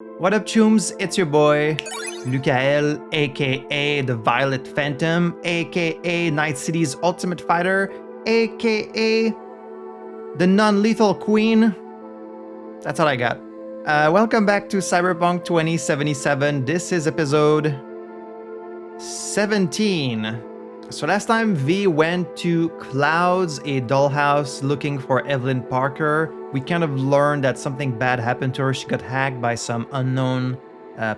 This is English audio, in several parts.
What up, chooms? It's your boy, Lukael, aka the Violet Phantom, aka Night City's Ultimate Fighter, aka the non-lethal queen. That's all I got. Welcome back to Cyberpunk 2077. This is episode 17. So last time V went to Clouds, a dollhouse, looking for Evelyn Parker. We kind of learned that something bad happened to her. She got hacked by some unknown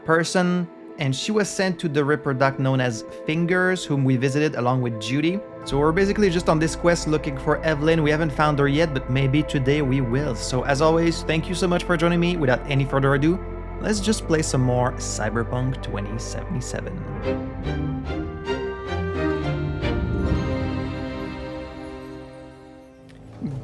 person, and she was sent to the reproduct known as Fingers, whom we visited along with Judy. So we're basically just on this quest looking for Evelyn. We haven't found her yet, but maybe today we will. So as always, thank you so much for joining me. Without any further ado, let's just play some more Cyberpunk 2077.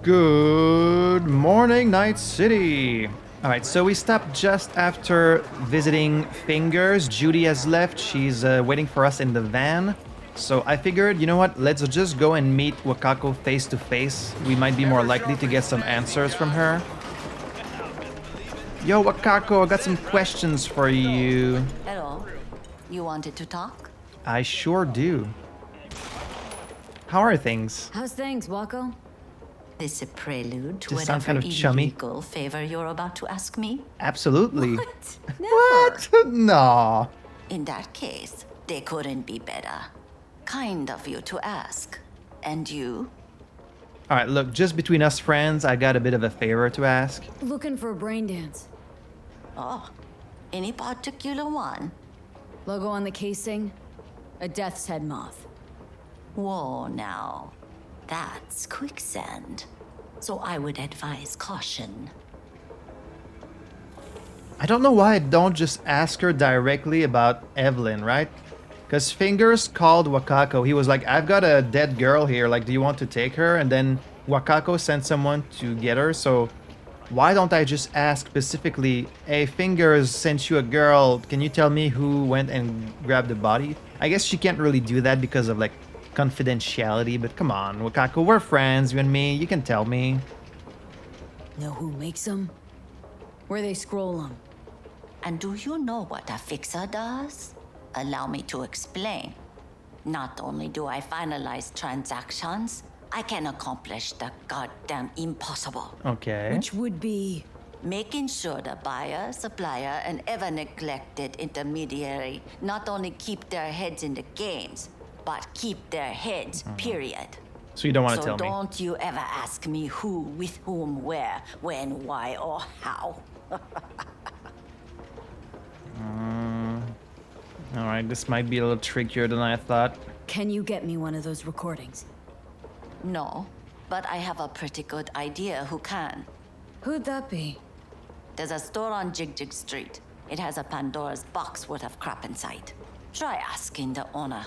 Good morning, Night City. All right, so we stopped just after visiting Fingers. Judy has left. She's waiting for us in the van. So I figured, you know what? Let's just go and meet Wakako face to face. We might be more likely to get some answers from her. Yo, Wakako, I got some questions for you. Hello. You wanted to talk? I sure do. How are things? How's things, Wako? This a prelude to Just sound whatever kind of chummy. illegal favor you're about to ask me? Absolutely. What? Never. What? No. In that case, they couldn't be better. Kind of you to ask. And you? All right, look, just between us friends, I got a bit of a favor to ask. Looking for a brain dance. Oh, any particular one? Logo on the casing? A death's head moth. Whoa, now. That's quicksand. So I would advise caution. I don't know why I don't just ask her directly about Evelyn, right? Because Fingers called Wakako. He was like, I've got a dead girl here. Like, do you want to take her? And then Wakako sent someone to get her. So why don't I just ask specifically, hey, Fingers sent you a girl. Can you tell me who went and grabbed the body? I guess she can't really do that because of, like, confidentiality. But come on, Wakako, we're friends, you and me. You can tell me. Know who makes them? Where they scroll them? And do you know what a fixer does? Allow me to explain. Not only do I finalize transactions, I can accomplish the goddamn impossible. Okay. Which would be... Making sure the buyer, supplier, and ever neglected intermediary not only keep their heads in the games, but keep their heads, period. So you don't want to tell So me. don't you ever ask me who, with whom, where, when, why, or how. All right, this might be a little trickier than I thought. Can you get me one of those recordings? No, but I have a pretty good idea who can. Who'd that be? There's a store on Jig Street. It has a Pandora's box worth of crap inside. Try asking the owner.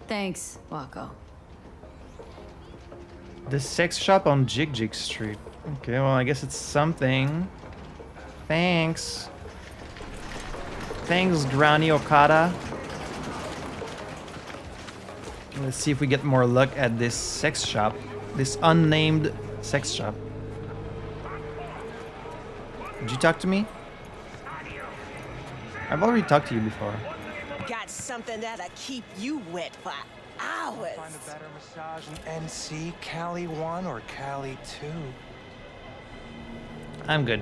Thanks, Wako. The sex shop on Jig Street. Okay, well, I guess it's something. Thanks. Thanks, Granny Okada. Let's see if we get more luck at this sex shop. This unnamed sex shop. Did you talk to me? I've already talked to you before. Got something that'll keep you wet for hours. Find a better massage in NC, Cali 1 or Cali 2. I'm good.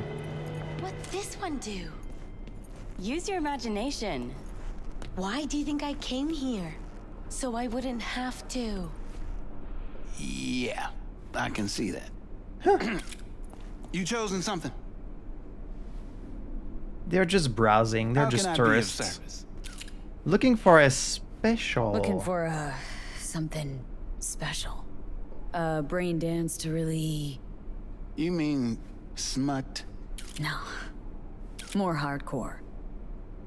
What's this one do? Use your imagination. Why do you think I came here? So I wouldn't have to. Yeah, I can see that. You chosen something? They're just browsing. They're How just can I be of tourists. service? Looking for a special. Looking for, something special. A brain dance to really... You mean smut? No. More hardcore.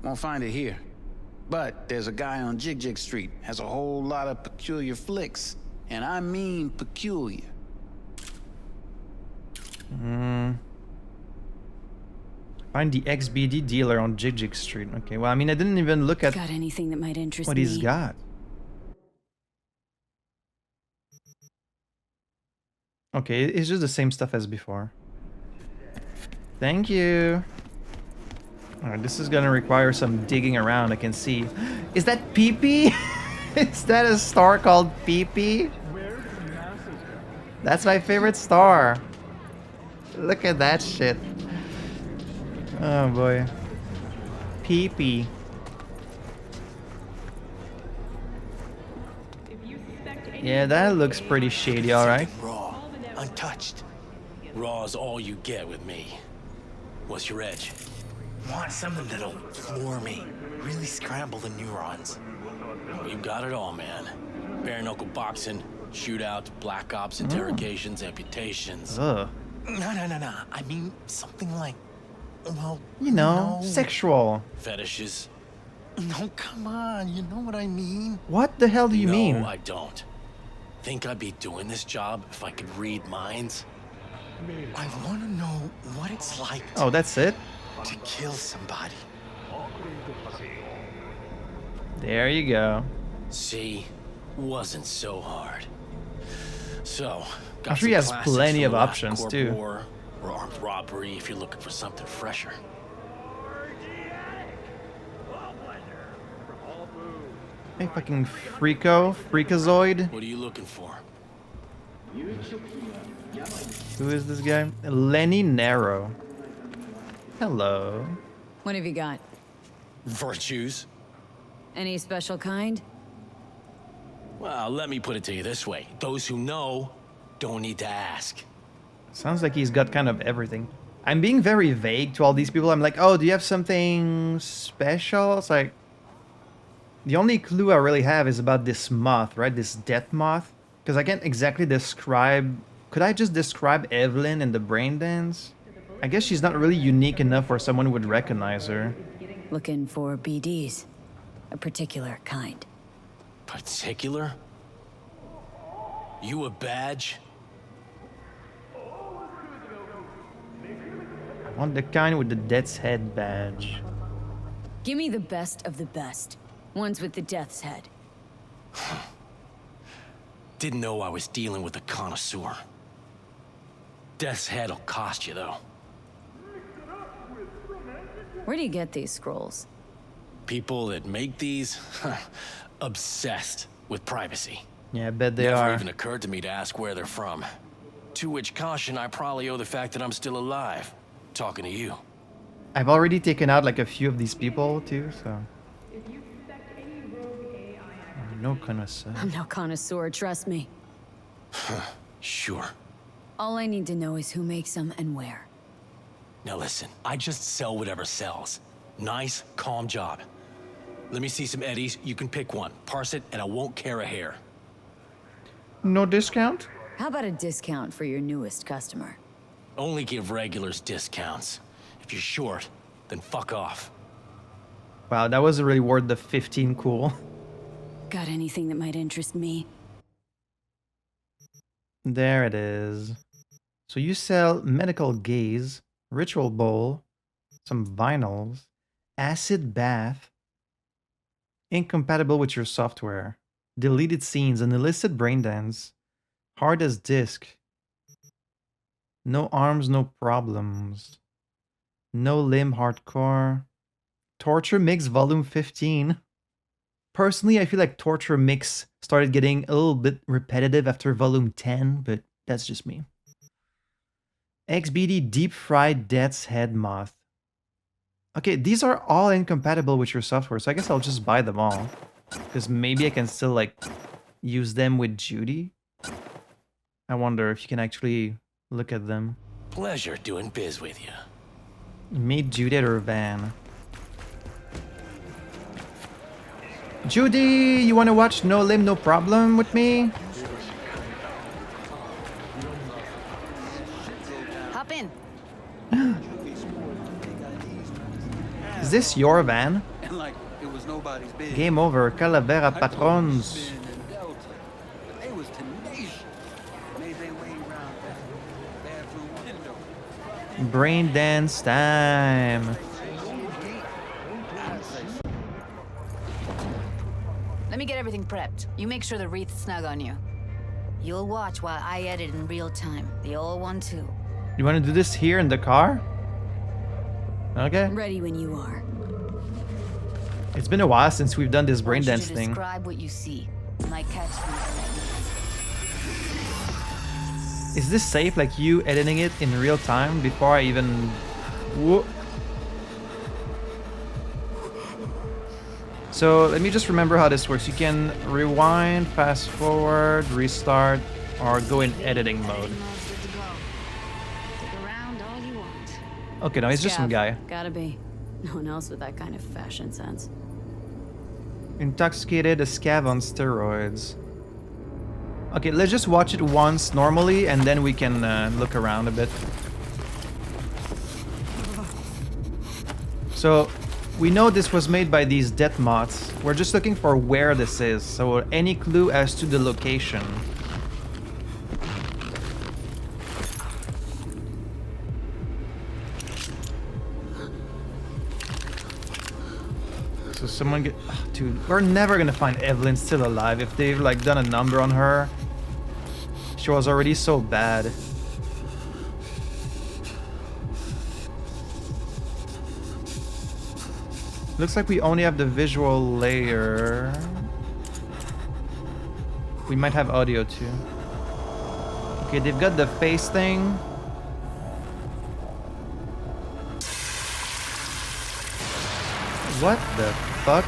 Won't find it here. But there's a guy on Jig Street, has a whole lot of peculiar flicks. And I mean peculiar. Find the XBD dealer on Jig Street. Okay, well, I mean, I didn't even look at Got anything that might interest what me? he's got. Okay, it's just the same stuff as before. Thank you. Alright, this is gonna require some digging around, I can see. Is that Pee-Pee? Is that a star called Pee-Pee? That's my favorite star. Look at that shit. Oh boy. Pee-Pee. Yeah, that looks pretty shady, alright. Raw, untouched. Raw's all you get with me. What's your edge? Want something that'll floor me. Really scramble the neurons. Oh, you got it all, man. Bare knuckle boxing, shootouts, black ops, interrogations, amputations. Ugh. No. I mean, something like, well, You know, sexual. Fetishes. No, come on. You know what I mean? What the hell do you mean? No, I don't. Think I'd be doing this job if I could read minds? I want to know what it's like Oh, that's it? to kill somebody. There you go. See, wasn't so hard. So, got I'm sure he some has classics plenty from of the last options, Corp too. War or armed robbery if you're looking for something fresher. Hey, fucking freakazoid. What are you looking for? Who is this guy? Lenny Narrow. Hello. What have you got? Virtues? Any special kind? Well, let me put it to you this way. Those who know don't need to ask. Sounds like he's got kind of everything. I'm being very vague to all these people. I'm like, oh, do you have something special? It's like, the only clue I really have is about this moth, right? This death moth. Because I can't exactly describe... Could I just describe Evelyn in the brain dance? I guess she's not really unique enough where someone would recognize her. Looking for BDs. A particular kind. Particular? You a badge? I want the kind with the death's head badge. Give me the best of the best. Ones with the death's head. Didn't know I was dealing with a connoisseur. Death's head'll cost you, though. Where do you get these scrolls? People that make these, obsessed with privacy. Yeah, I bet they Never are. even occurred to me to ask where they're from. To which caution I probably owe the fact that I'm still alive, talking to you. I've already taken out like a few of these people too, so... I'm no connoisseur. I'm no connoisseur, trust me. Sure. All I need to know is who makes them and where. Now listen, I just sell whatever sells. Nice, calm job. Let me see some eddies, you can pick one. Parse it, and I won't care a hair. No discount? How about a discount for your newest customer? Only give regulars discounts. If you're short, then fuck off. Wow, that was really worth the 15 cool. Got anything that might interest me? There it is. So you sell medical gaze, ritual bowl, some vinyls, acid bath, incompatible with your software, deleted scenes, an illicit brain dance, hard as disk, no arms, no problems, no limb hardcore, torture mix volume 15. Personally, I feel like Torture Mix started getting a little bit repetitive after volume 10, but that's just me. XBD Deep Fried Death's Head Moth. Okay, these are all incompatible with your software, so I guess I'll just buy them all. Because maybe I can still, like, use them with Judy. I wonder if you can actually look at them. Pleasure doing biz with you. Meet Judy at her van. Judy, you want to watch No Limb, No Problem with me? Hop in. Is this your van? And like it was nobody's business. Game over. Calavera Patrons. They was tenacious. Made their way around that bathroom window. Brain dance time. Let me get everything prepped. You make sure the wreath's snug on you. You'll watch while I edit in real time. The old one too. You want to do this here in the car? Okay. Ready when you are. It's been a while since we've done this brain Want you dance to thing. Describe what you see. My catchphrase. Is this safe, like you editing it in real time before I even... Whoa. So let me just remember how this works. You can rewind, fast forward, restart, or go in editing mode. Okay, no, he's just some guy. Gotta be. No one else with that kind of fashion sense. Intoxicated, a scav on steroids. Okay, let's just watch it once normally, and then we can look around a bit. So, we know this was made by these death moths. We're just looking for where this is, so any clue as to the location. So someone get... Oh, dude, we're never gonna find Evelyn still alive if they've like done a number on her. She was already so bad. Looks like we only have the visual layer. We might have audio too. Okay, they've got the face thing. What the fuck?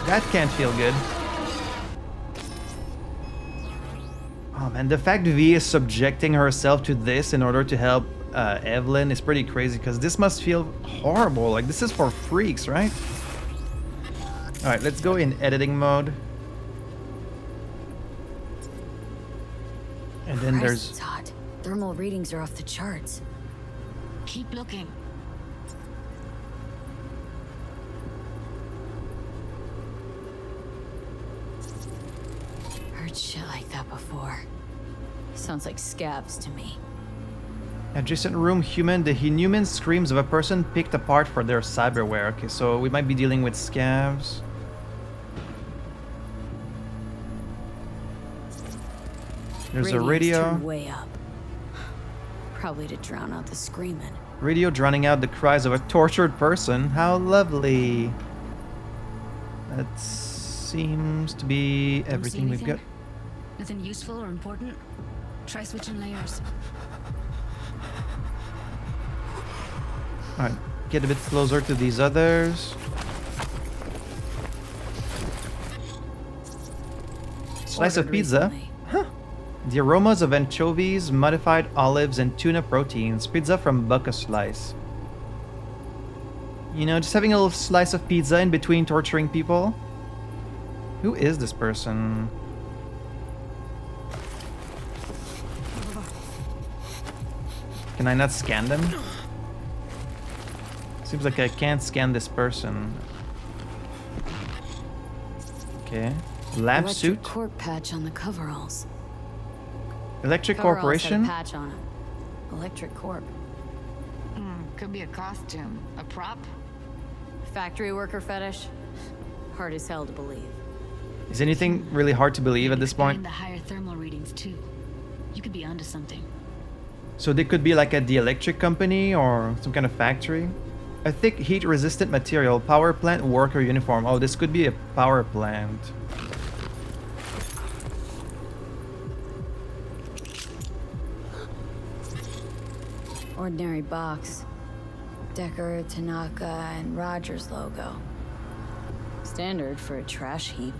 That can't feel good. Oh man, the fact V is subjecting herself to this in order to help Evelyn is pretty crazy, because this must feel horrible. Like, this is for freaks, right? Alright, let's go in editing mode. And then there's... It's hot. Thermal readings are off the charts. Keep looking. Heard shit like that before. Sounds like scabs to me. Adjacent room, human. The inhuman screams of a person picked apart for their cyberware. Okay, so we might be dealing with scavs. There's a radio. Turned way up. Probably to drown out the screaming. Radio drowning out the cries of a tortured person. How lovely. That seems to be everything we've got. Nothing useful or important? Try switching layers. Alright, get a bit closer to these others. Slice of pizza. Huh. The aromas of anchovies, modified olives, and tuna proteins. Pizza from Buck a Slice. You know, just having a little slice of pizza in between torturing people. Who is this person? Can I not scan them? Seems like I can't scan this person. Okay. Lab Electric suit. cork patch on the coveralls. Electric Coveralls Corporation. had a patch on it. Electric Corp. Could be a costume. A prop? Factory worker fetish? Hard as hell to believe. Is anything really hard to believe at this point? The higher thermal readings too. You could be onto something. So they could be like at the electric company or some kind of factory. A thick heat-resistant material, power plant worker uniform. Oh, this could be a power plant. Ordinary box. Decker, Tanaka, and Rogers logo. Standard for a trash heap.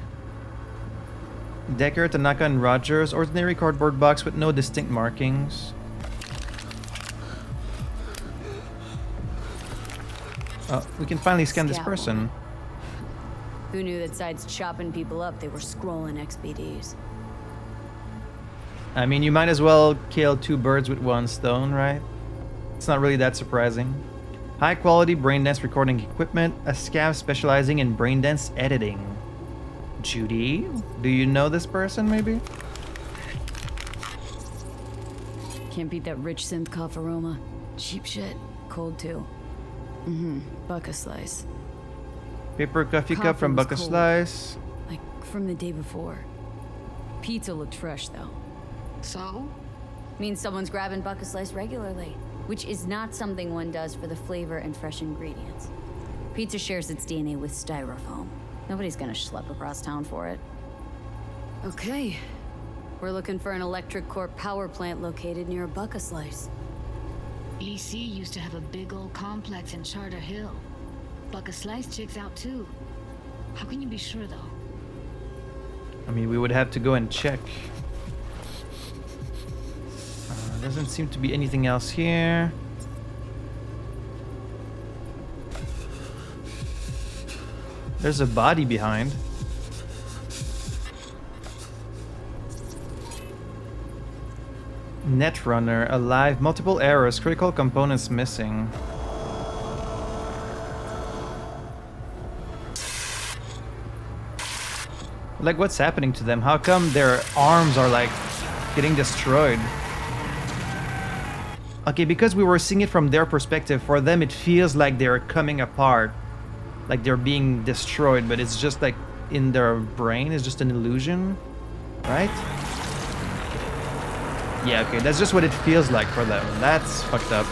Decker, Tanaka, and Rogers. Ordinary cardboard box with no distinct markings. Oh, we can finally scan this person. Who knew that besides chopping people up, they were scrolling XBDs? I mean, you might as well kill two birds with one stone, right? It's not really that surprising. High quality brain dance recording equipment, a scav specializing in brain dance editing. Judy? Do you know this person, maybe? Can't beat that rich synth cough aroma. Cheap shit. Cold too. Buck a Slice. Paper coffee cup Coffee from was Buck a cold. Slice. Like from the day before. Pizza looked fresh though. So? Means someone's grabbing bucket slice regularly, which is not something one does for the flavor and fresh ingredients. Pizza shares its DNA with styrofoam. Nobody's gonna schlep across town for it. Okay. We're looking for an electric core power plant located near a bucket slice. EC used to have a big old complex in Charter Hill. Bucket Slice checks out too. How can you be sure though? I mean, we would have to go and check. Doesn't seem to be anything else here. There's a body behind. Netrunner, alive, multiple errors, critical components missing. Like, what's happening to them? How come their arms are like getting destroyed? Okay, because we were seeing it from their perspective, for them it feels like they're coming apart, like they're being destroyed, but it's just like in their brain, it's just an illusion, right? Yeah, okay, that's just what it feels like for them. That's fucked up.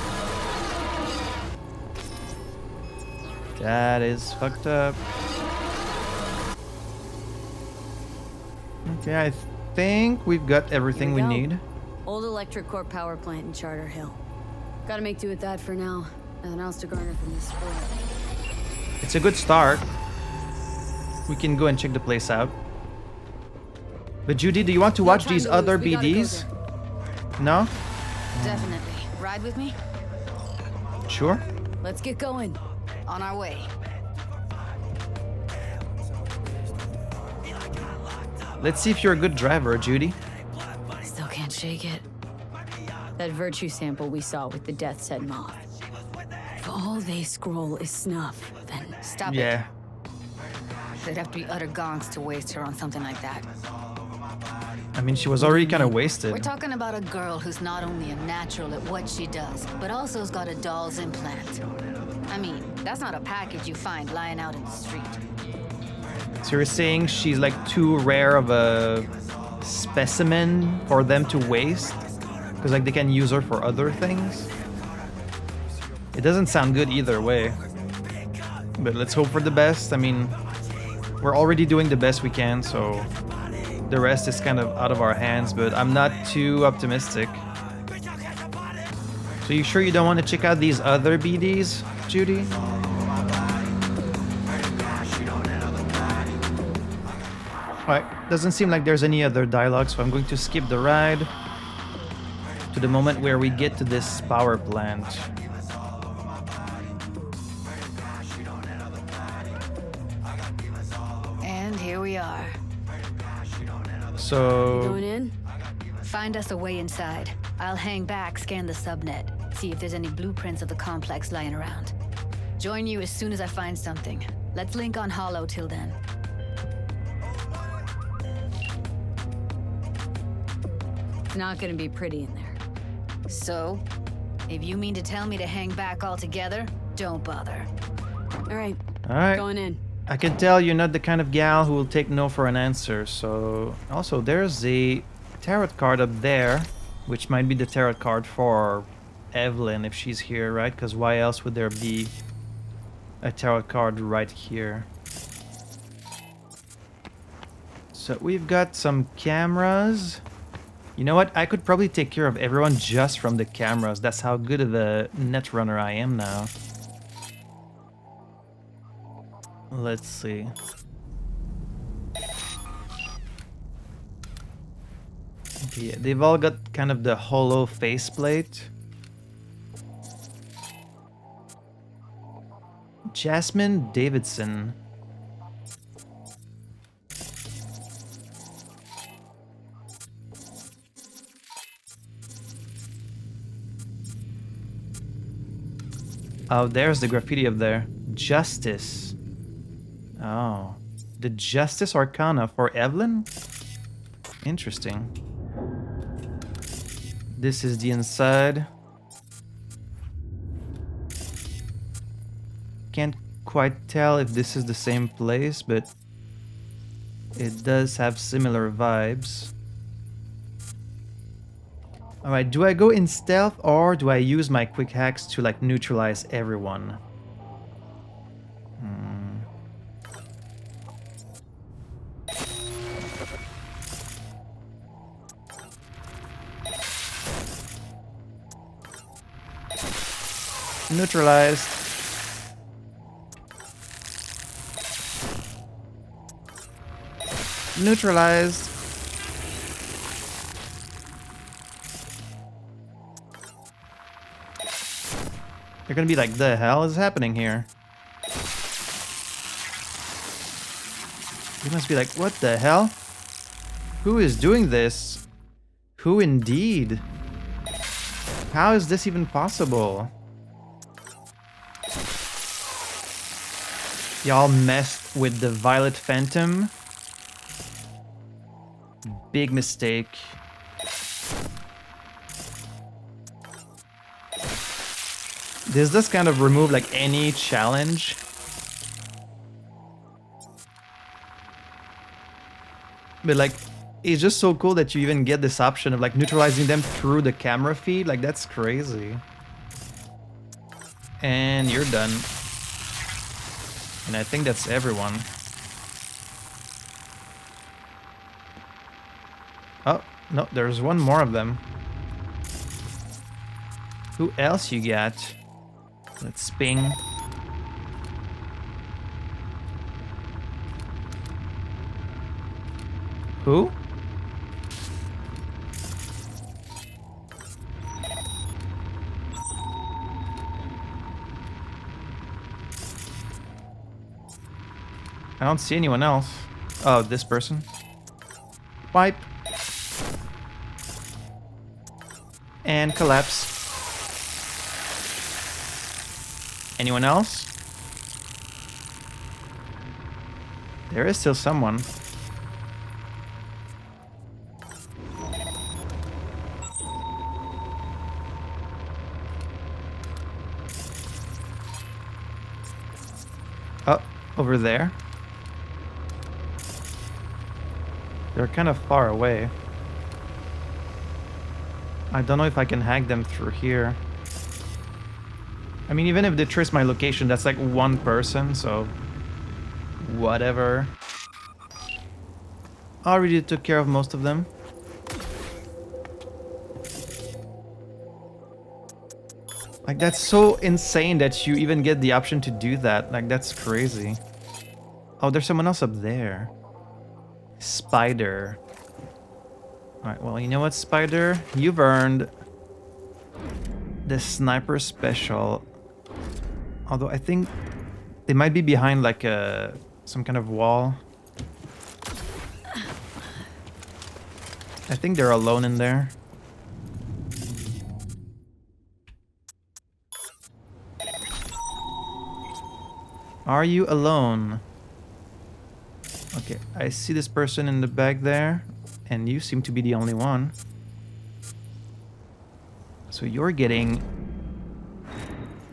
That is fucked up. Okay, I think we've got everything we need. Old electric core power plant in Charter Hill. Gotta make do with that for now. Nothing else to garner from this sport. It's a good start. We can go and check the place out. But Judy, do you want to watch these other BDs? No? Definitely. Ride with me? Sure. Let's get going. On our way. Let's see if you're a good driver, Judy. Still can't shake it. That virtue sample we saw with the death's head moth. If all they scroll is snuff, then stop it. Yeah. They'd have to be utter gonks to waste her on something like that. I mean, she was already kind of wasted. We're talking about a girl who's not only a natural at what she does, but also has got a doll's implant. I mean, that's not a package you find lying out in the street. So you're saying she's like too rare of a specimen for them to waste? Because like they can use her for other things? It doesn't sound good either way. But let's hope for the best. I mean, we're already doing the best we can, so the rest is kind of out of our hands, but I'm not too optimistic. So you sure you don't want to check out these other BDs, Judy? Alright, doesn't seem like there's any other dialogue, so I'm going to skip the ride to the moment where we get to this power plant. And here we are. So... Going in? Find us a way inside. I'll hang back, scan the subnet, see if there's any blueprints of the complex lying around. Join you as soon as I find something. Let's link on Hollow till then. It's not gonna be pretty in there. So, if you mean to tell me to hang back altogether, don't bother. Alright, Alright. going in. I can tell you're not the kind of gal who will take no for an answer, so... Also, there's a tarot card up there, which might be the tarot card for Evelyn if she's here, right? Because why else would there be a tarot card right here? So we've got some cameras. You know what? I could probably take care of everyone just from the cameras. That's how good of a netrunner I am now. Let's see. Okay, yeah, they've all got kind of the hollow faceplate. Jasmine Davidson. Oh, there's the graffiti up there. Justice. Oh. The Justice Arcana for Evelyn? Interesting. This is the inside. Can't quite tell if this is the same place, but it does have similar vibes. Alright, do I go in stealth or do I use my quick hacks to like neutralize everyone? Neutralized. Neutralized. They're gonna be like, the hell is happening here? You must be like, what the hell? Who is doing this? Who indeed? How is this even possible? Y'all messed with the Violet Phantom. Big mistake. Does this kind of remove like any challenge? But like, it's just so cool that you even get this option of like neutralizing them through the camera feed. Like, that's crazy. And you're done. And I think that's everyone. Oh, no, there's one more of them. Who else you got? Let's ping. Who? I don't see anyone else. Oh, this person. Wipe. And collapse. Anyone else? There is still someone. Oh, over there. They're kind of far away. I don't know if I can hack them through here. I mean, even if they trace my location, that's like one person, so... whatever. I already took care of most of them. Like, that's so insane that you even get the option to do that. Like, that's crazy. Oh, there's someone else up there. Spider. Alright, well, you know what, Spider? You've earned the sniper special. Although I think they might be behind like some kind of wall. I think they're alone in there. Are you alone? Okay, I see this person in the back there, and you seem to be the only one. So you're getting...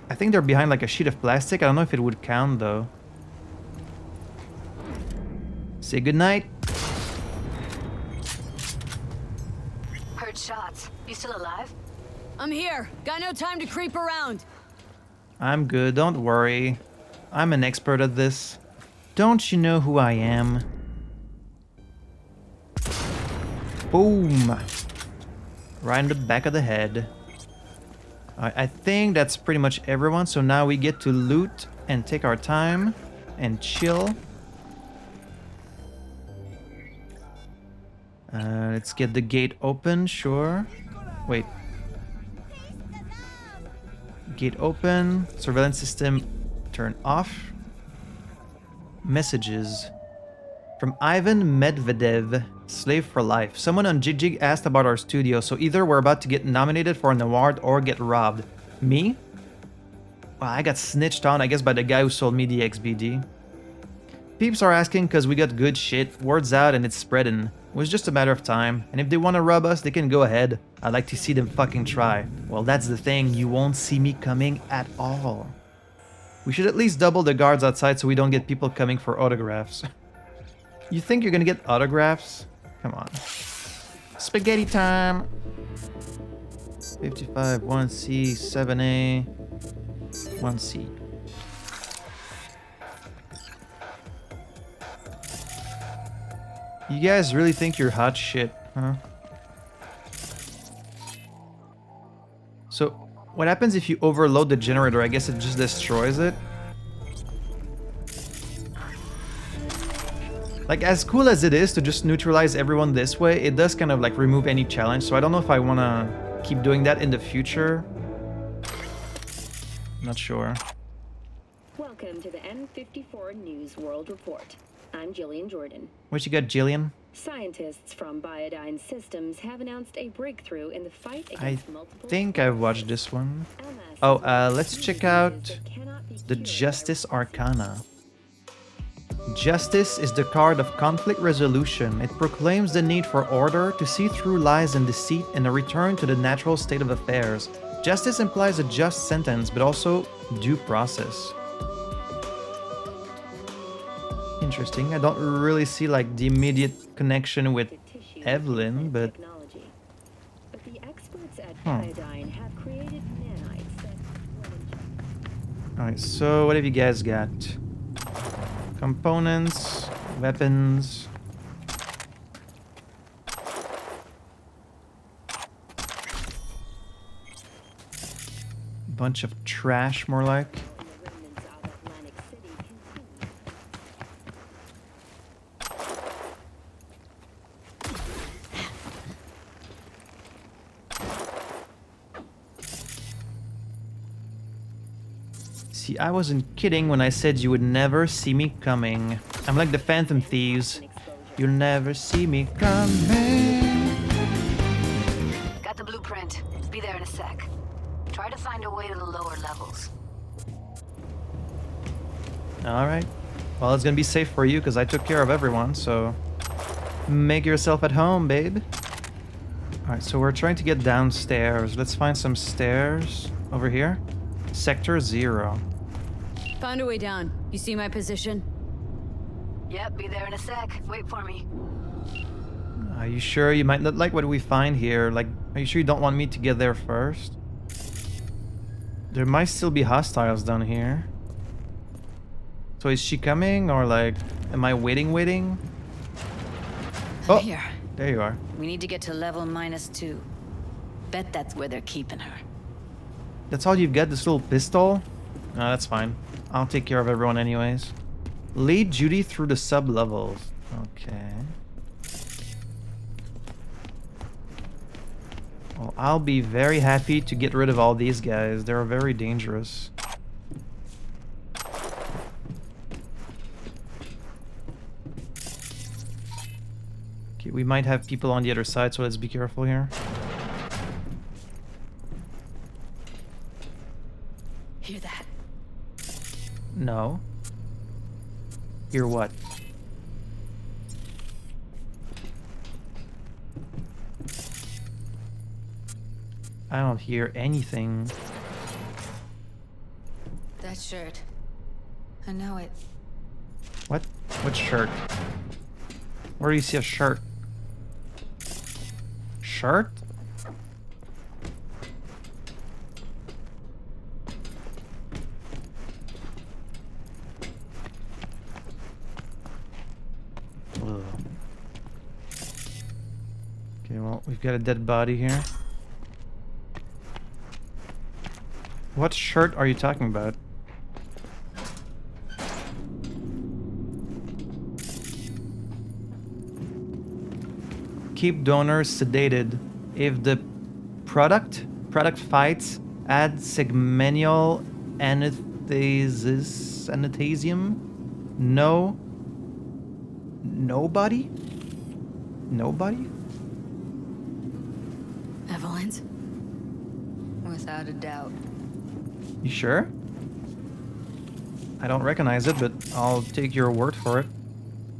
I think they're behind like a sheet of plastic. I don't know if it would count though. Say goodnight. Heard shots. You still alive? I'm here. Got no time to creep around. I'm good, don't worry. I'm an expert at this. Don't you know who I am? Boom! Right in the back of the head. I think that's pretty much everyone, so now we get to loot and take our time and chill. Let's get the gate open, sure. Wait. Gate open. Surveillance system turn off. Messages. From Ivan Medvedev, Slave for Life. Someone on Jig asked about our studio, so either we're about to get nominated for an award or get robbed. Me? Well, I got snitched on, I guess, by the guy who sold me the XBD. Peeps are asking because we got good shit, word's out and it's spreading. It was just a matter of time, and if they want to rob us, they can go ahead. I'd like to see them fucking try. Well, that's the thing, you won't see me coming at all. We should at least double the guards outside so we don't get people coming for autographs. You think you're gonna get autographs? Come on. Spaghetti time! 55, 1C, 7A, 1C. You guys really think you're hot shit, huh? So, what happens if you overload the generator? I guess it just destroys it. Like, as cool as it is to just neutralize everyone this way, it does kind of like remove any challenge. So I don't know if I want to keep doing that in the future. Not sure. Welcome to the M54 News World Report. I'm Jillian Jordan. What you got, Jillian? Scientists from Biodyne Systems have announced a breakthrough in the fight I against multiple... think I've watched this one. Oh, let's check out the Justice Arcana. Justice is the card of conflict resolution. It proclaims the need for order, to see through lies and deceit, and a return to the natural state of affairs. Justice implies a just sentence, but also due process. Interesting. I don't really see like the immediate connection with Evelyn, but... Alright, so what have you guys got? Components, weapons... Bunch of trash, more like. See, I wasn't kidding when I said you would never see me coming. I'm like the Phantom Thieves. You'll never see me coming. Got the blueprint. Be there in a sec. Try to find a way to the lower levels. Alright. Well, it's gonna be safe for you because I took care of everyone, so... Make yourself at home, babe. Alright, so we're trying to get downstairs. Let's find some stairs over here. Sector 0. Found a way down. You see my position? Yep, be there in a sec. Wait for me. Are you sure you might not like what we find here? Like, are you sure you don't want me to get there first? There might still be hostiles down here. So is she coming, or like, am I waiting? Oh, here. There you are. We need to get to level -2. Bet that's where they're keeping her. That's all you've got, this little pistol? No, that's fine. I'll take care of everyone anyways. Lead Judy through the sub-levels. Okay. Well, I'll be very happy to get rid of all these guys. They're very dangerous. Okay, we might have people on the other side, so let's be careful here. Hear that? No. Hear what? I don't hear anything. That shirt. I know it. What? What shirt? Where do you see a shirt? Shirt? Ugh. Okay, well, we've got a dead body here. What shirt are you talking about? Keep donors sedated. If the product fights, add segmental anesthesium. No. Nobody? Nobody? Evelyn's? Without a doubt. You sure? I don't recognize it, but I'll take your word for it.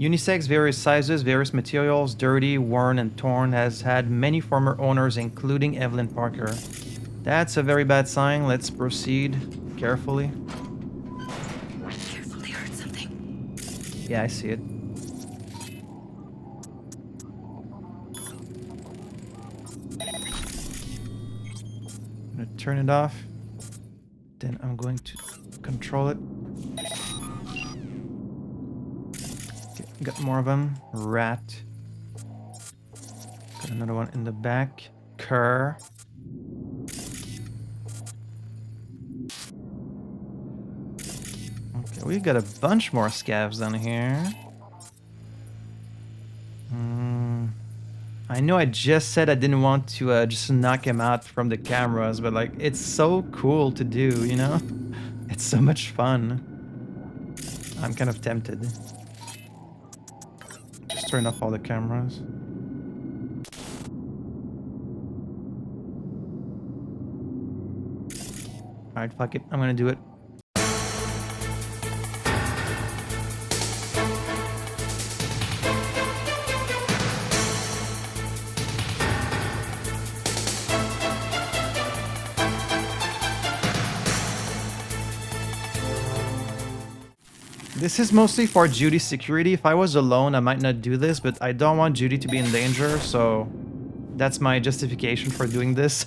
Unisex, various sizes, various materials, dirty, worn, and torn, has had many former owners, including Evelyn Parker. That's a very bad sign. Let's proceed carefully. Careful, they heard something. Yeah, I see it. gonna turn it off. Then I'm going to control it. Okay, got more of them. Rat. Got another one in the back. Cur. Okay, we got a bunch more scavs down here. I know I just said I didn't want to just knock him out from the cameras, but like, it's so cool to do, you know? It's so much fun. I'm kind of tempted. Just turn off all the cameras. Alright, fuck it. I'm gonna do it. This is mostly for Judy's security. If I was alone, I might not do this, but I don't want Judy to be in danger, so that's my justification for doing this.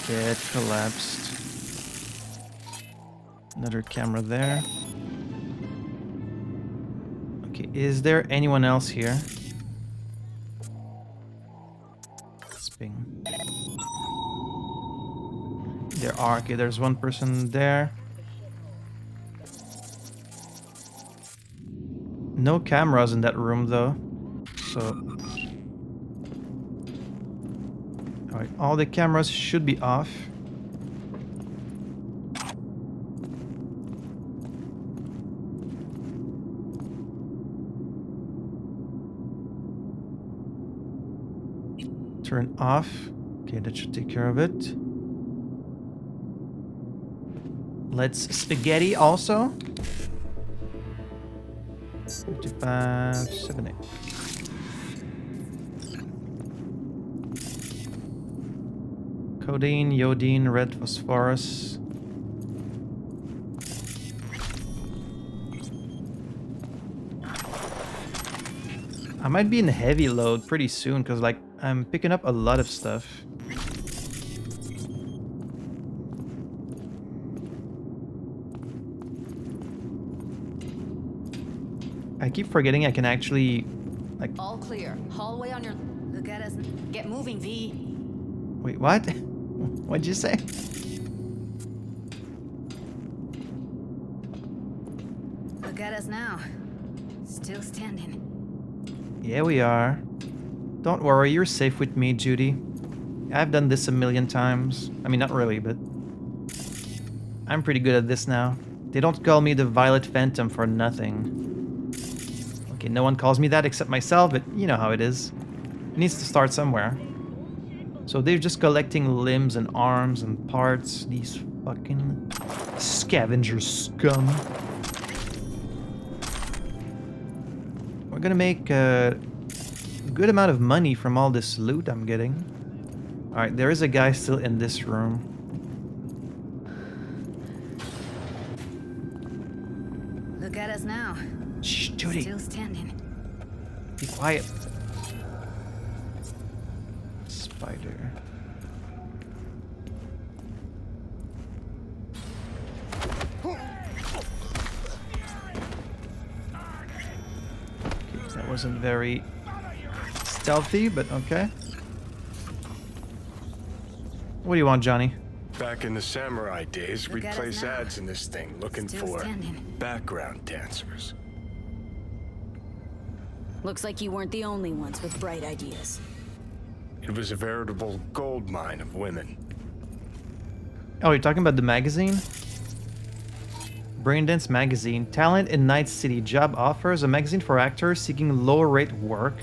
It collapsed. Another camera there. Okay, is there anyone else here? Let's ping. There are. Okay, there's one person there. No cameras in that room though, so alright, all the cameras should be off. Turn off. Okay, that should take care of it. Let's spaghetti also. 55, 7, 8. Codeine, iodine, red phosphorus. I might be in heavy load pretty soon because like I'm picking up a lot of stuff. I keep forgetting I can actually, like... All clear. Hallway on your... Look at us. Get moving, V. Wait, what? What'd you say? Look at us now. Still standing. Yeah, we are. Don't worry, you're safe with me, Judy. I've done this a million times. I mean, not really, but... I'm pretty good at this now. They don't call me the Violet Phantom for nothing. Okay, no one calls me that except myself, but you know how it is. It needs to start somewhere. So they're just collecting limbs and arms and parts. These fucking scavenger scum. We're gonna make a good amount of money from all this loot I'm getting. Alright, there is a guy still in this room. Look at us now. Shh, Judy. Still standing. Be quiet. Spider. Okay, that wasn't very stealthy, but okay. What do you want, Johnny? Back in the samurai days, we'd at us place now. ads in this thing looking Still for standing. background dancers. Looks like you weren't the only ones with bright ideas. It was a veritable gold mine of women. Oh, you're talking about the magazine? Braindance Magazine. Talent in Night City. Job offers. A magazine for actors seeking lower rate work.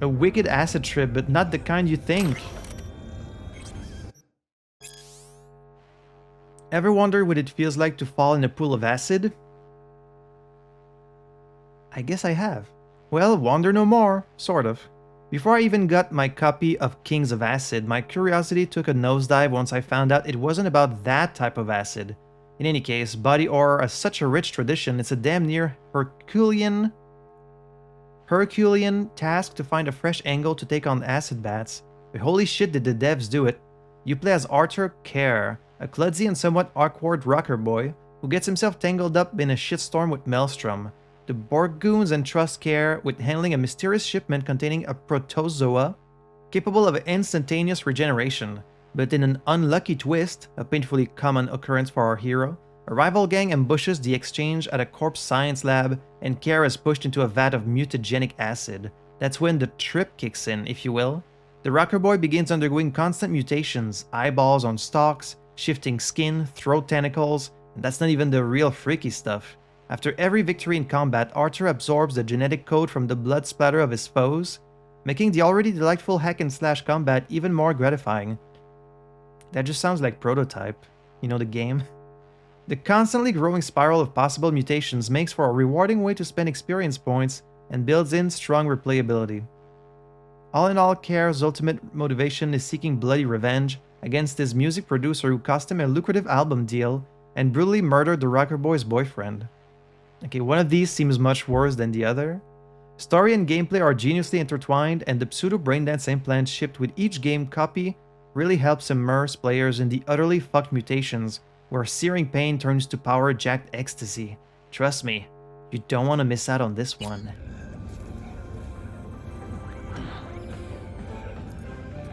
A wicked acid trip, but not the kind you think. Ever wonder what it feels like to fall in a pool of acid? I guess I have. Well, wonder no more, sort of. Before I even got my copy of Kings of Acid, my curiosity took a nosedive once I found out it wasn't about that type of acid. In any case, body horror has such a rich tradition, it's a damn near Herculean task to find a fresh angle to take on acid bats. But holy shit, did the devs do it. You play as Arthur Kerr, a kludgy and somewhat awkward rocker boy who gets himself tangled up in a shitstorm with Maelstrom. The Borgoons entrust Kerr with handling a mysterious shipment containing a protozoa capable of instantaneous regeneration. But in an unlucky twist, a painfully common occurrence for our hero, a rival gang ambushes the exchange at a corpse science lab and Kerr is pushed into a vat of mutagenic acid. That's when the trip kicks in, if you will. The rocker boy begins undergoing constant mutations, eyeballs on stalks, shifting skin, throat tentacles, and that's not even the real freaky stuff. After every victory in combat, Arthur absorbs the genetic code from the blood splatter of his foes, making the already delightful hack-and-slash combat even more gratifying. That just sounds like Prototype, you know, the game. The constantly growing spiral of possible mutations makes for a rewarding way to spend experience points and builds in strong replayability. All in all, Kerr's ultimate motivation is seeking bloody revenge against his music producer who cost him a lucrative album deal and brutally murdered the rocker boy's boyfriend. Okay, one of these seems much worse than the other. Story and gameplay are geniusly intertwined, and the pseudo-braindance implant shipped with each game copy really helps immerse players in the utterly fucked mutations where searing pain turns to power-jacked ecstasy. Trust me, you don't want to miss out on this one.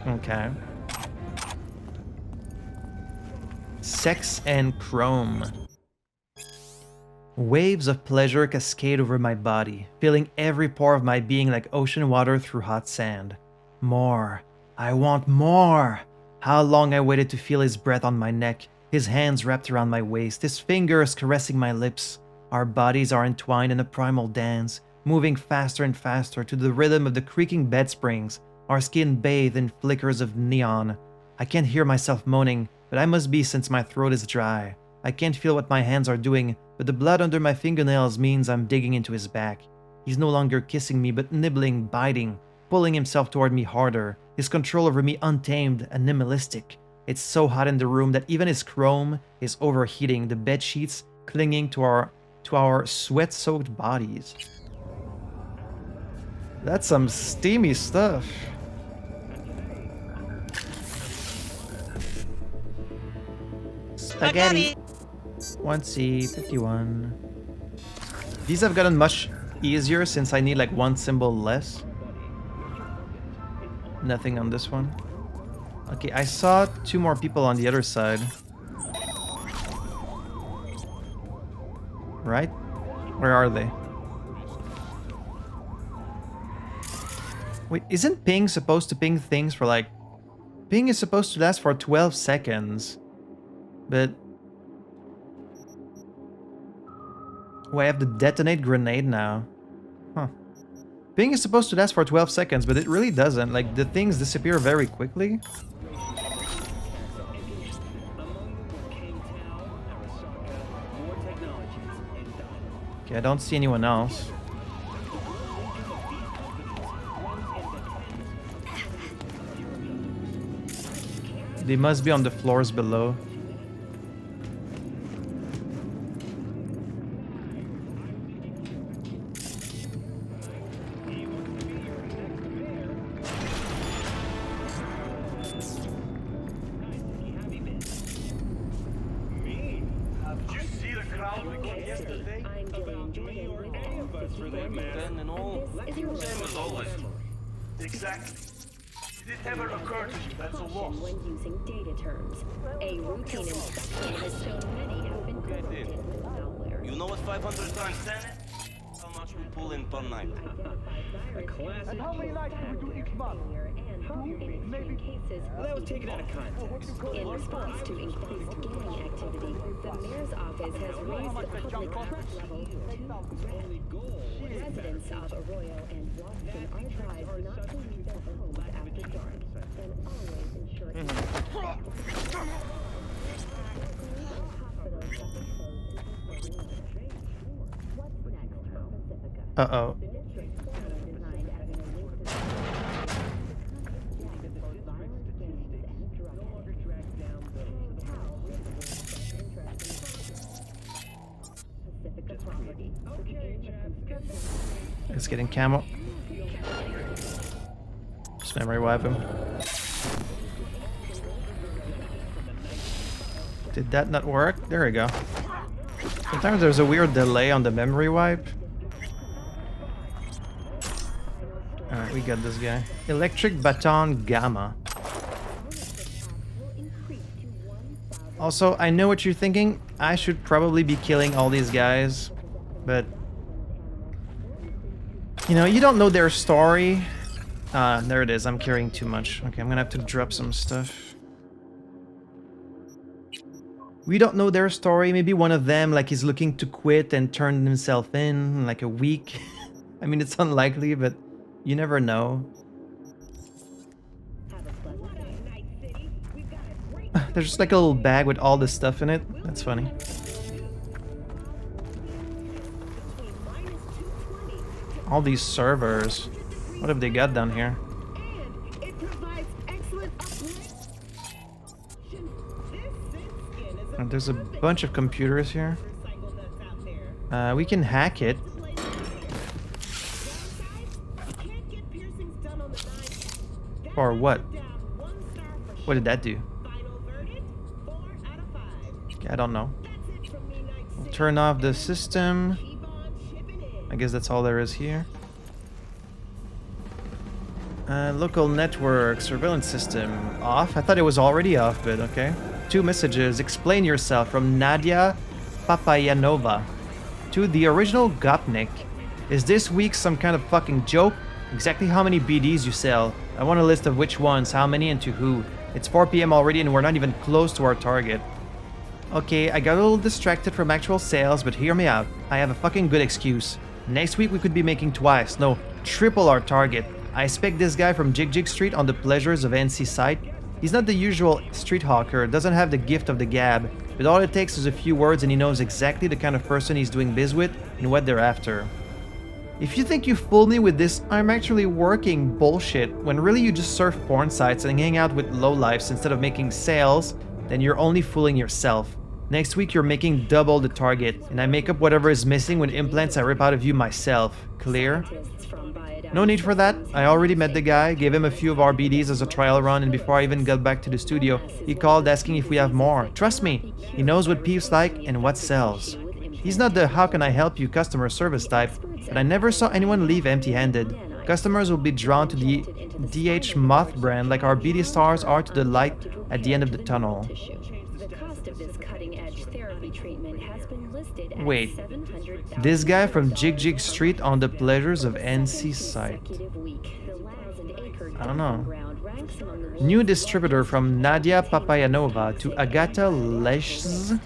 Okay. Sex and Chrome. Waves of pleasure cascade over my body, filling every pore of my being like ocean water through hot sand. More. I want more. How long I waited to feel his breath on my neck, his hands wrapped around my waist, his fingers caressing my lips. Our bodies are entwined in a primal dance, moving faster and faster to the rhythm of the creaking bed springs, our skin bathed in flickers of neon. I can't hear myself moaning, but I must be since my throat is dry. I can't feel what my hands are doing, but the blood under my fingernails means I'm digging into his back. He's no longer kissing me, but nibbling, biting, pulling himself toward me harder, his control over me untamed, animalistic. It's so hot in the room that even his chrome is overheating, the bed sheets clinging to our sweat-soaked bodies. That's some steamy stuff. Spaghetti. 1C, 51. These have gotten much easier since I need like one symbol less. Nothing on this one. Okay, I saw two more people on the other side. Right? Where are they? Wait, isn't ping supposed to ping things for like... Ping is supposed to last for 12 seconds. But... Oh, I have the detonate grenade now. Huh. Ping is supposed to last for 12 seconds, but it really doesn't. Like, the things disappear very quickly. Okay, I don't see anyone else. They must be on the floors below. Exactly. Did it ever occur to you that's a loss? When using data terms, a routine inspection has shown many have been corrupted with malware. You know what 500 times 10 is? How much we pull in per night? And how many nights do we do each month? Maybe cases. That was taken out of context. In response to increased gang activity, the mayor's office has raised the public threat level to residents of Arroyo and Watson are advised not to leave their homes after dark and always ensure Uh-oh. It's getting camo. memory wipe him. Did that not work? There we go. Sometimes there's a weird delay on the memory wipe. Alright, we got this guy. Electric Baton Gamma. Also, I know what you're thinking. I should probably be killing all these guys. But... you know, you don't know their story. There it is. I'm carrying too much. Okay, I'm gonna have to drop some stuff. We don't know their story. Maybe one of them, like, is looking to quit and turn himself in like a week. I mean, it's unlikely, but you never know. There's just like a little bag with all this stuff in it. That's funny. All these servers. What have they got down here? There's a bunch of computers here. We can hack it. Or what? What did that do? Okay, I don't know. We'll turn off the system. I guess that's all there is here. Local network surveillance system off. I thought it was already off, but okay. 2 messages. Explain yourself from Nadia Papayanova to the original Gopnik. Is this week some kind of fucking joke? Exactly how many BDs you sell? I want a list of which ones, how many, and to who. It's 4 PM already and we're not even close to our target. Okay, I got a little distracted from actual sales, but hear me out. I have a fucking good excuse. Next week we could be making twice, no, triple our target. I spec this guy from Jig Street on the pleasures of NC site. He's not the usual street hawker, doesn't have the gift of the gab, but all it takes is a few words and he knows exactly the kind of person he's doing biz with and what they're after. If you think you fooled me with this I'm actually working bullshit, when really you just surf porn sites and hang out with lowlifes instead of making sales, then you're only fooling yourself. Next week you're making double the target, and I make up whatever is missing with implants I rip out of you myself. Clear? No need for that. I already met the guy, gave him a few of our BDs as a trial run, and before I even got back to the studio, he called asking if we have more. Trust me, he knows what peeps like and what sells. He's not the how can I help you customer service type, but I never saw anyone leave empty-handed. Customers will be drawn to the DH Moth brand like our BD stars are to the light at the end of the tunnel. Wait, this guy from Jig Street on the pleasures of NC site. I don't know. New distributor from Nadia Papayanova to Agata Lejz.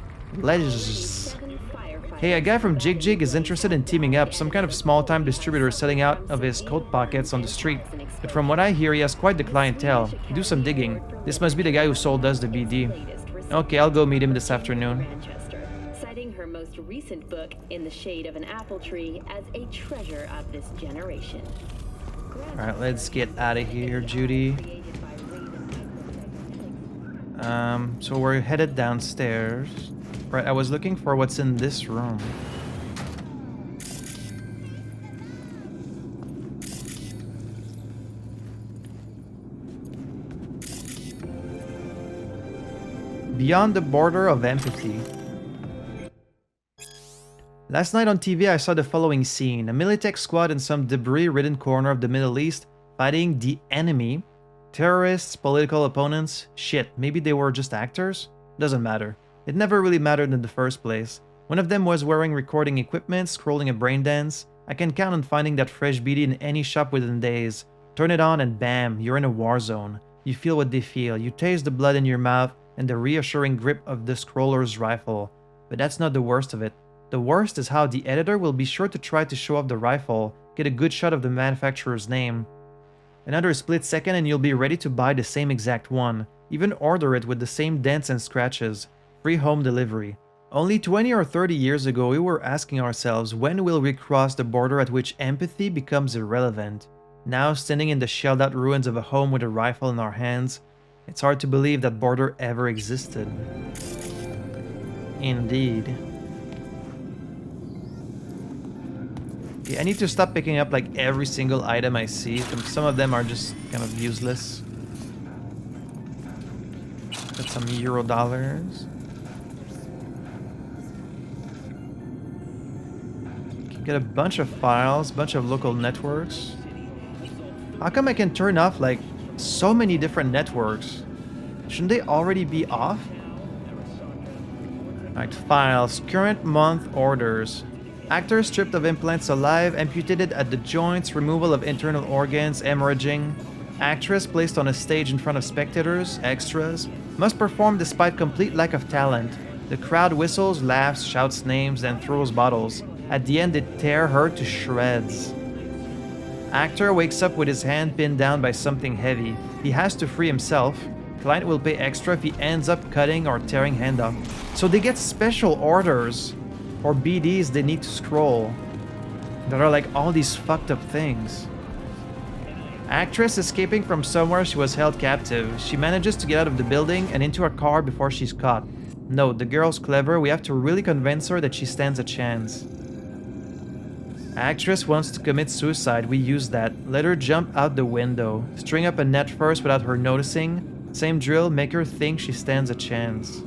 Hey, a guy from Jig is interested in teaming up, some kind of small-time distributor selling out of his coat pockets on the street. But from what I hear, he has quite the clientele. Do some digging. This must be the guy who sold us the BD. Okay, I'll go meet him this afternoon. Citing her most recent book, In the Shade of an Apple Tree, as a treasure of this generation. Alright, let's get out of here, Judy. So we're headed downstairs. Right, I was looking for what's in this room. Beyond the border of empathy. Last night on TV I saw the following scene. A Militech squad in some debris-ridden corner of the Middle East fighting the enemy. Terrorists, political opponents. Shit, maybe they were just actors? Doesn't matter. It never really mattered in the first place. One of them was wearing recording equipment, scrolling a brain dance. I can count on finding that fresh BD in any shop within days. Turn it on and bam, you're in a war zone. You feel what they feel. You taste the blood in your mouth and the reassuring grip of the scroller's rifle. But that's not the worst of it. The worst is how the editor will be sure to try to show off the rifle, get a good shot of the manufacturer's name. Another split second and you'll be ready to buy the same exact one. Even order it with the same dents and scratches. Free home delivery. Only 20 or 30 years ago we were asking ourselves when will we cross the border at which empathy becomes irrelevant. Now, standing in the shelled out ruins of a home with a rifle in our hands, it's hard to believe that border ever existed. Indeed. Okay, I need to stop picking up like every single item I see. Some of them are just kind of useless. Got some euro dollars. Get a bunch of files, bunch of local networks. How come I can turn off like so many different networks? Shouldn't they already be off? Alright, files, current month orders. Actor stripped of implants alive, amputated at the joints, removal of internal organs, hemorrhaging. Actress placed on a stage in front of spectators, extras. Must perform despite complete lack of talent. The crowd whistles, laughs, shouts names, then throws bottles. At the end, they tear her to shreds. Actor wakes up with his hand pinned down by something heavy. He has to free himself. Client will pay extra if he ends up cutting or tearing hand off. So they get special orders or BDs they need to scroll. There are like all these fucked up things. Actress escaping from somewhere she was held captive. She manages to get out of the building and into a car before she's caught. No, the girl's clever. We have to really convince her that she stands a chance. Actress wants to commit suicide. We use that. Let her jump out the window. String up a net first without her noticing. Same drill, make her think she stands a chance.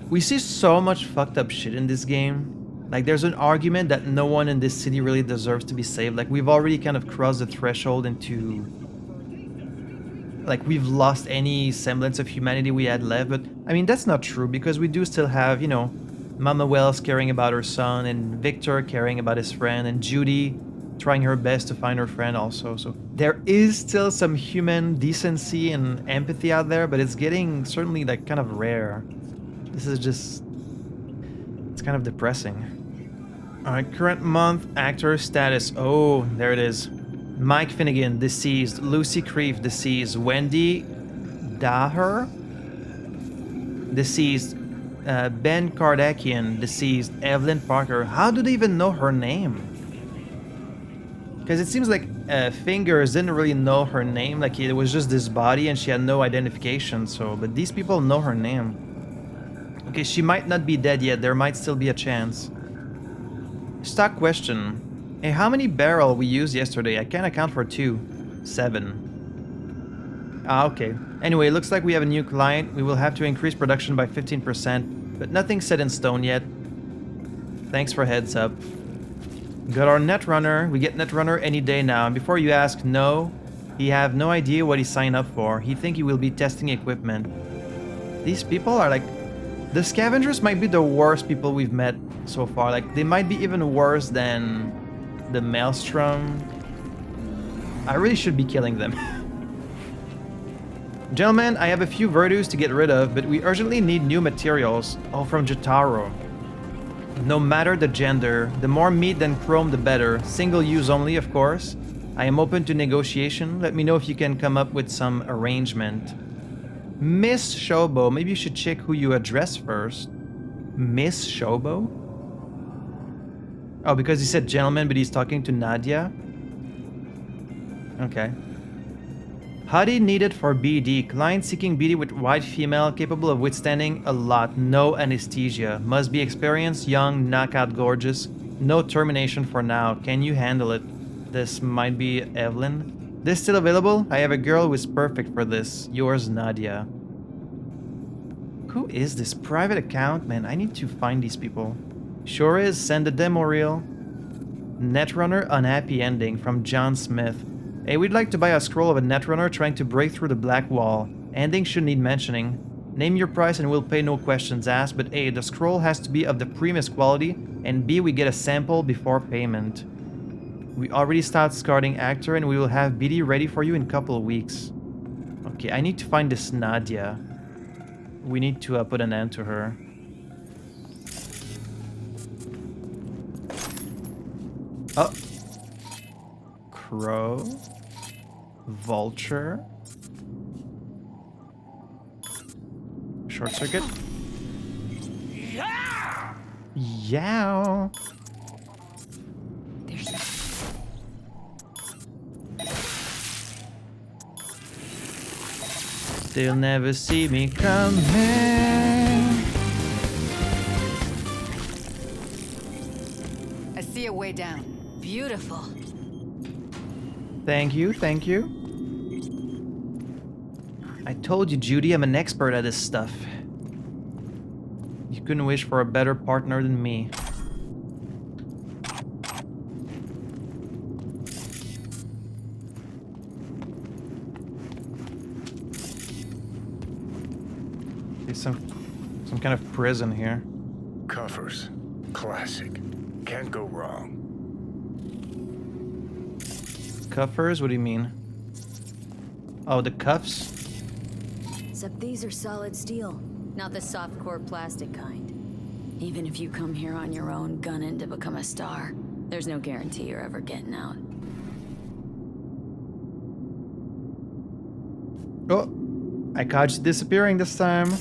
We see so much fucked up shit in this game. Like, there's an argument that no one in this city really deserves to be saved. Like, we've already kind of crossed the threshold into... like, we've lost any semblance of humanity we had left. But, I mean, that's not true, because we do still have, you know, Mama Wells caring about her son, and Victor caring about his friend, and Judy trying her best to find her friend also. So there is still some human decency and empathy out there, but it's getting certainly, like, kind of rare. This is just... it's kind of depressing. Alright, current month, actor status. Oh, there it is. Mike Finnegan, deceased. Lucy Creef, deceased. Wendy Daher, deceased. Ben Kardakian, deceased. Evelyn Parker. How do they even know her name? Because it seems like Fingers didn't really know her name. Like, it was just this body and she had no identification. So, but these people know her name. Okay, she might not be dead yet. There might still be a chance. Stock question. Hey, how many barrel we used yesterday? I can't account for 2. 7. Ah, okay. Anyway, looks like we have a new client. We will have to increase production by 15%, but nothing's set in stone yet. Thanks for heads up. Got our Netrunner. We get Netrunner any day now. And before you ask, no, he have no idea what he signed up for. He think he will be testing equipment. These people are like... the scavengers might be the worst people we've met so far. Like, they might be even worse than the Maelstrom. I really should be killing them. Gentlemen, I have a few Verdus to get rid of, but we urgently need new materials. Oh, from Jotaro. No matter the gender, the more meat than chrome the better. Single use only, of course. I am open to negotiation. Let me know if you can come up with some arrangement. Miss Shobo, maybe you should check who you address first. Miss Shobo? Oh, because he said gentleman, but he's talking to Nadia? Okay. Huddy needed for BD. Client seeking BD with white female, capable of withstanding a lot. No anesthesia. Must be experienced, young, knockout gorgeous. No termination for now. Can you handle it? This might be Evelyn. This still available? I have a girl who is perfect for this. Yours, Nadia. Who is this private account? Man, I need to find these people. Sure is. Send a demo reel. Netrunner unhappy ending from John Smith. Hey, we'd like to buy a scroll of a Netrunner trying to break through the black wall. Ending should need mentioning. Name your price and we'll pay no questions asked, but A, the scroll has to be of the premium quality, and B, we get a sample before payment. We already started scouting actor and we will have BD ready for you in a couple of weeks. Okay, I need to find this Nadia. We need to put an end to her. Oh. Crow. Vulture. Short circuit. Yow. They'll never see me coming. see a way down. Beautiful. Thank you, thank you. I told you, Judy, I'm an expert at this stuff. You couldn't wish for a better partner than me. There's some kind of prison here. Coffers. Classic. Can't go wrong. Cuffers? What do you mean? Oh, the cuffs? Except these are solid steel, not the soft-core plastic kind. Even if you come here on your own, gunning to become a star, there's no guarantee you're ever getting out. Oh, I caught you disappearing this time.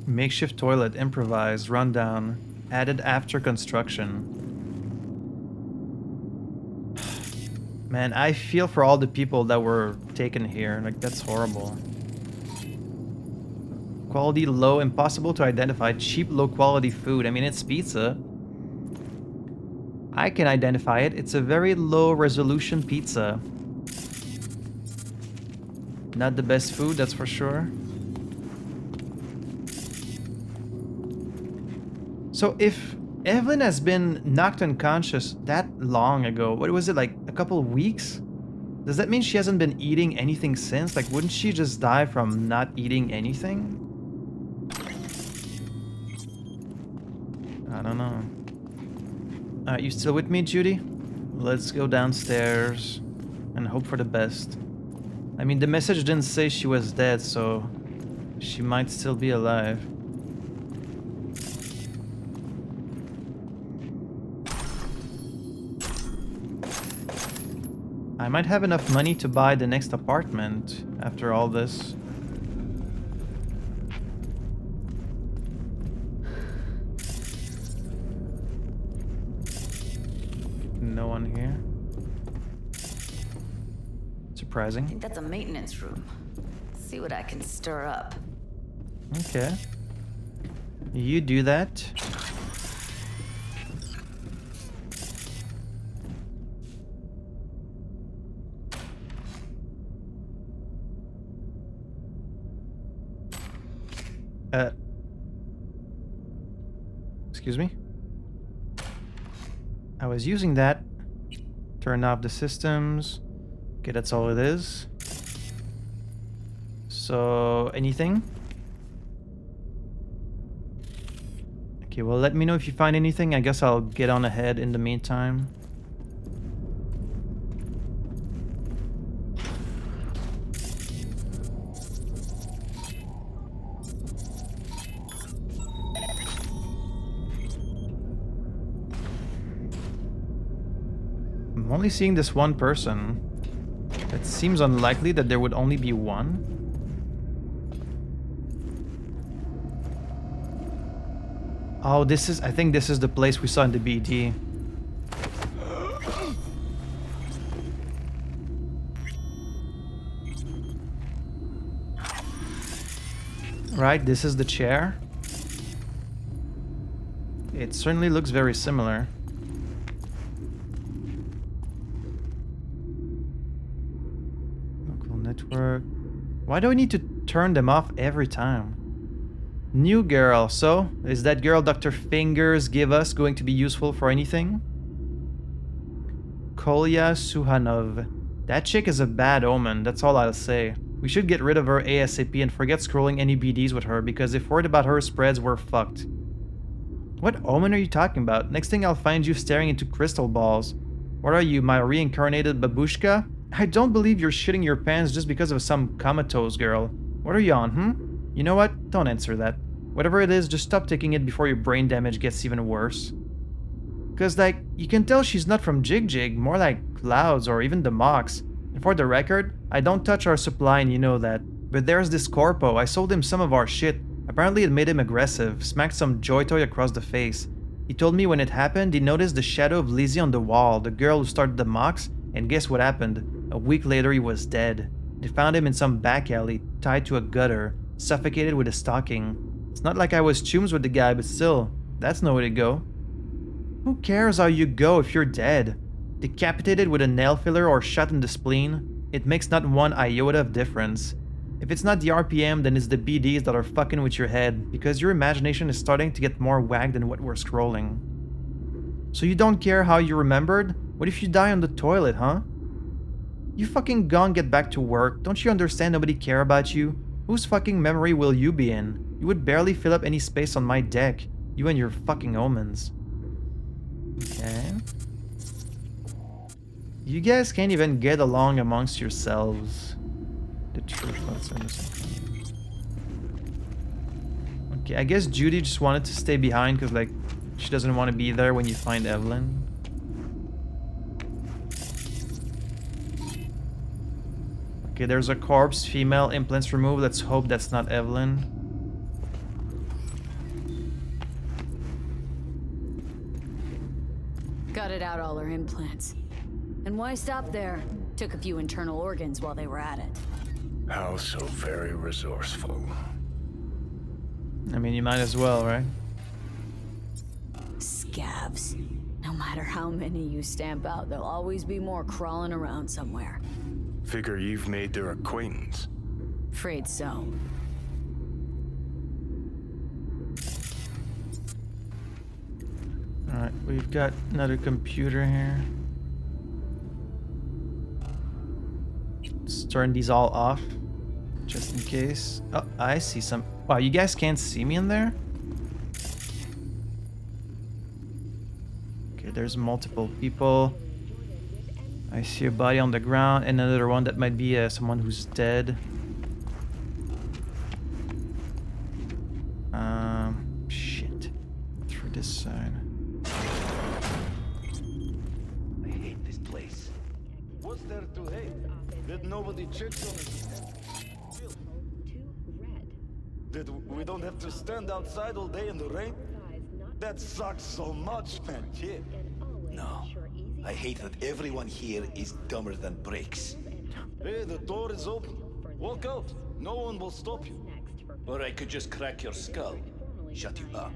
Makeshift toilet, improvised, rundown, added after construction. Man, I feel for all the people that were taken here. Like, that's horrible. Quality low, impossible to identify. Cheap, low quality food. I mean, it's pizza. I can identify it. It's a very low resolution pizza. Not the best food, that's for sure. So if Evelyn has been knocked unconscious that long ago, what was it, like a couple of weeks? Does that mean she hasn't been eating anything since? Like, wouldn't she just die from not eating anything? I don't know. You still with me, Judy? Let's go downstairs and hope for the best. I mean, the message didn't say she was dead, so she might still be alive. I might have enough money to buy the next apartment after all this. No one here. Surprising. I think that's a maintenance room. See what I can stir up. Okay. You do that. Excuse me? I was using that. Turn off the systems. Okay, that's all it is. So, anything? Okay, well, let me know if you find anything. I guess I'll get on ahead in the meantime. I'm only seeing this one person. It seems unlikely that there would only be one. Oh, this is... I think this is the place we saw in the BD. Right, this is the chair. It certainly looks very similar. Network. Why do we need to turn them off every time? New girl. So, is that girl Dr. Fingers give us going to be useful for anything? Kolya Suhanov. That chick is a bad omen, that's all I'll say. We should get rid of her ASAP and forget scrolling any BDs with her, because if word about her spreads, we're fucked. What omen are you talking about? Next thing I'll find you staring into crystal balls. What are you, my reincarnated babushka? I don't believe you're shitting your pants just because of some comatose girl. What are you on, You know what? Don't answer that. Whatever it is, just stop taking it before your brain damage gets even worse. Cause like, you can tell she's not from Jig Jig, more like Clouds or even the Mox. And for the record, I don't touch our supply and you know that. But there's this Corpo, I sold him some of our shit. Apparently it made him aggressive, smacked some Joy Toy across the face. He told me when it happened, he noticed the shadow of Lizzie on the wall, the girl who started the Mox, and guess what happened? A week later, he was dead. They found him in some back alley, tied to a gutter, suffocated with a stocking. It's not like I was chums with the guy, but still, that's no way to go. Who cares how you go if you're dead? Decapitated with a nail filler or shot in the spleen? It makes not one iota of difference. If it's not the RPM, then it's the BDs that are fucking with your head, because your imagination is starting to get more wagged than what we're scrolling. So you don't care how you remembered? What if you die on the toilet, huh? You fucking gone get back to work. Don't you understand nobody care about you? Whose fucking memory will you be in? You would barely fill up any space on my deck. You and your fucking omens. Okay. You guys can't even get along amongst yourselves. The church lights are missing. Okay, I guess Judy just wanted to stay behind because, like, she doesn't want to be there when you find Evelyn. Okay, there's a corpse, female, implants removed. Let's hope that's not Evelyn. Gutted out all her implants. And why stop there? Took a few internal organs while they were at it. How so very resourceful. I mean, you might as well, right? Scavs. No matter how many you stamp out, there'll always be more crawling around somewhere. Figure you've made their acquaintance. Afraid so. Alright, we've got another computer here. Let's turn these all off, just in case. Oh, I see some. Wow, you guys can't see me in there? Okay, there's multiple people. I see a body on the ground, and another one that might be someone who's dead. Shit. Through this side. I hate this place. What's there to hate? That nobody checks on us. That we don't have to stand outside all day in the rain? That sucks so much, man. Yeah. No. I hate that everyone here is dumber than bricks. Hey, the door is open. Walk out. No one will stop you. Or I could just crack your skull. Shut you up.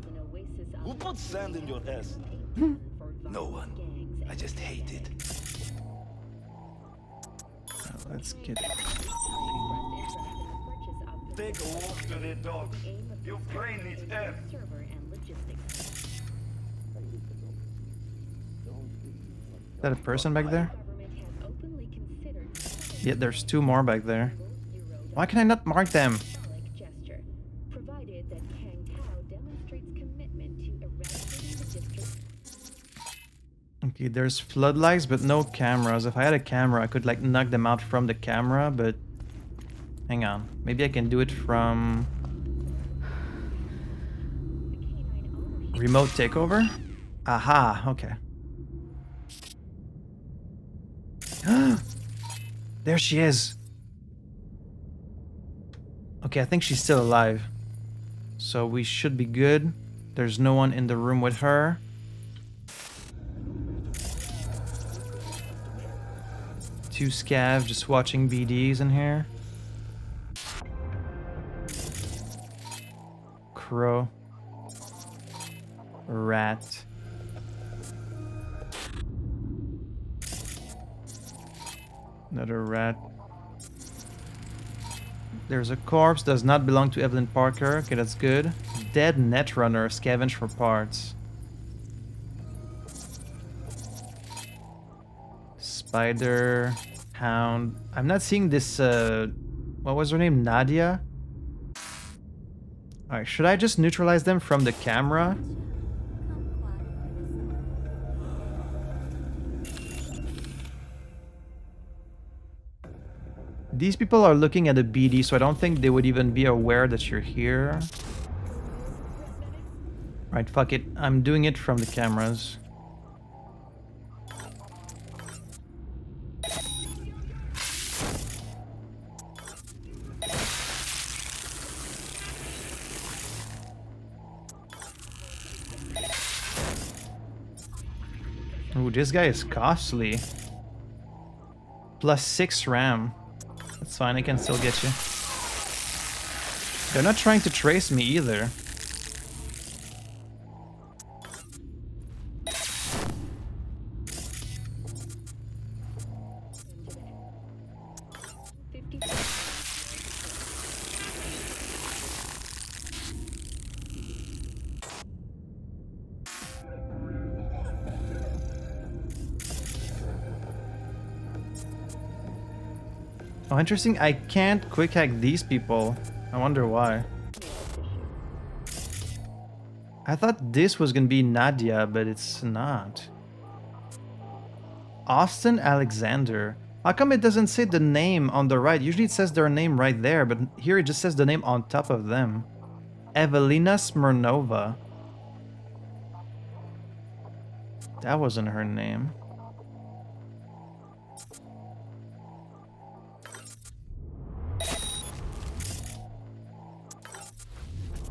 Who put sand in your ass? No one. I just hate it. Let's get... Take a walk to the dogs. Your brain needs air. Is that a person back there? Yeah, there's two more back there. Why can I not mark them? Okay, there's floodlights, but no cameras. If I had a camera, I could like knock them out from the camera, but... Hang on. Maybe I can do it from... Remote takeover? Aha, okay. There she is. Okay, I think she's still alive. So we should be good. There's no one in the room with her. Two scavs just watching BDs in here. Crow. Rat. Another rat. There's a corpse, does not belong to Evelyn Parker. Okay, that's good. Dead netrunner, scavenge for parts. Spider, hound. I'm not seeing this, what was her name? Nadia? Alright, should I just neutralize them from the camera? These people are looking at the BD, so I don't think they would even be aware that you're here. Right, fuck it. I'm doing it from the cameras. Ooh, this guy is costly. +6 RAM. That's fine, I can still get you. They're not trying to trace me either. Oh, interesting. I can't quick hack these people. I wonder why. I thought this was gonna be Nadia, but it's not. Austin Alexander. How come it doesn't say the name on the right? Usually it says their name right there, but here it just says the name on top of them. Evelina Smirnova. That wasn't her name.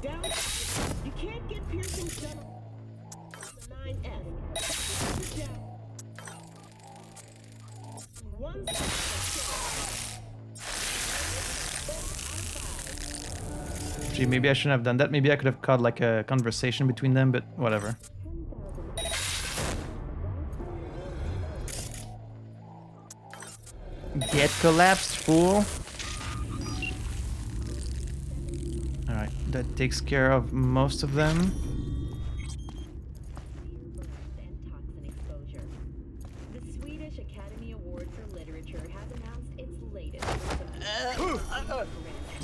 Down. You can't get piercing done. The 9S. Down. One. Gee, maybe I shouldn't have done that. Maybe I could have caught like a conversation between them, but whatever. Get collapsed, fool. Alright, that takes care of most of them. The Swedish Academy Award for Literature has announced its latest.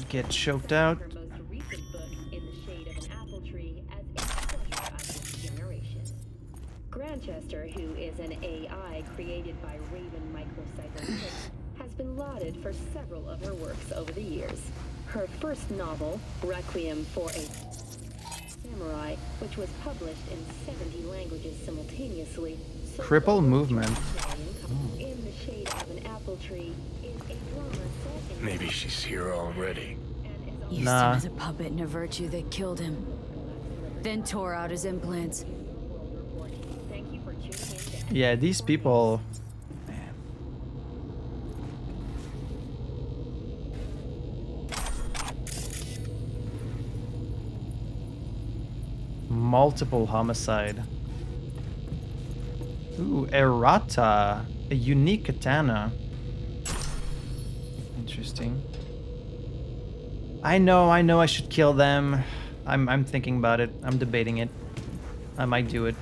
Get choked out. Her most recent book, In the Shade of an Apple Tree, as a treasure of this generation. Grantchester, who is an AI created by Raven Microcybernetics, has been lauded for several of her works over the years. Her first novel, Requiem for a Samurai, which was published in 70 languages simultaneously. Cripple movement. In the Shade of an Apple Tree is a drama set in Maybe she's here already. Used him as a puppet and a virtue that killed him. Then tore out his implants. Yeah, these people. Man. Multiple homicide. Ooh, errata. A unique katana. Interesting. I know I should kill them. I'm thinking about it. I'm debating it. I might do it.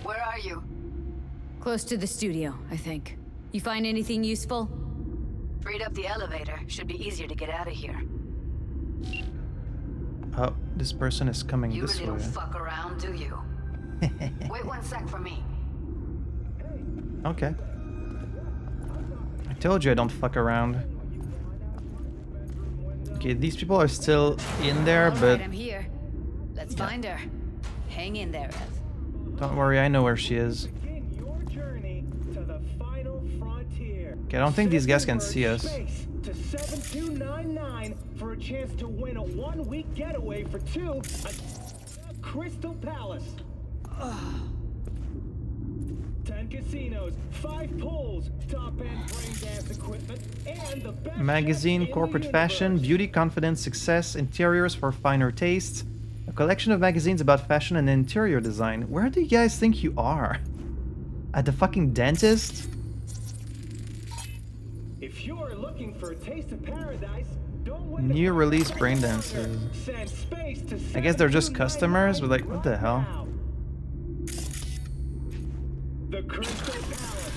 Where are you? Close to the studio, I think. You find anything useful? Freed up the elevator. Should be easier to get out of here. Oh, this person is coming You this really way. don't fuck around, do you? Wait 1 sec for me. Okay. I told you I don't fuck around. Okay, these people are still in there, All but right, I'm here. Let's find her. Hang in there, Ev. don't worry, I know where she is. Okay, I don't think these guys can see us. To 7299 for a chance to win a 1-week getaway for two at Crystal Palace. 10 casinos, 5 pools, top-end brain dance equipment, and the best Magazine, chefs in corporate the fashion, universe. beauty, confidence, success, interiors for finer tastes. A collection of magazines about fashion and interior design. Where do you guys think you are? At the fucking dentist? If you're looking for a taste of paradise, don't wait. New release brain dancers. Send space to I guess they're just 7299 customers, but like, what the hell? now. The Crystal Palace.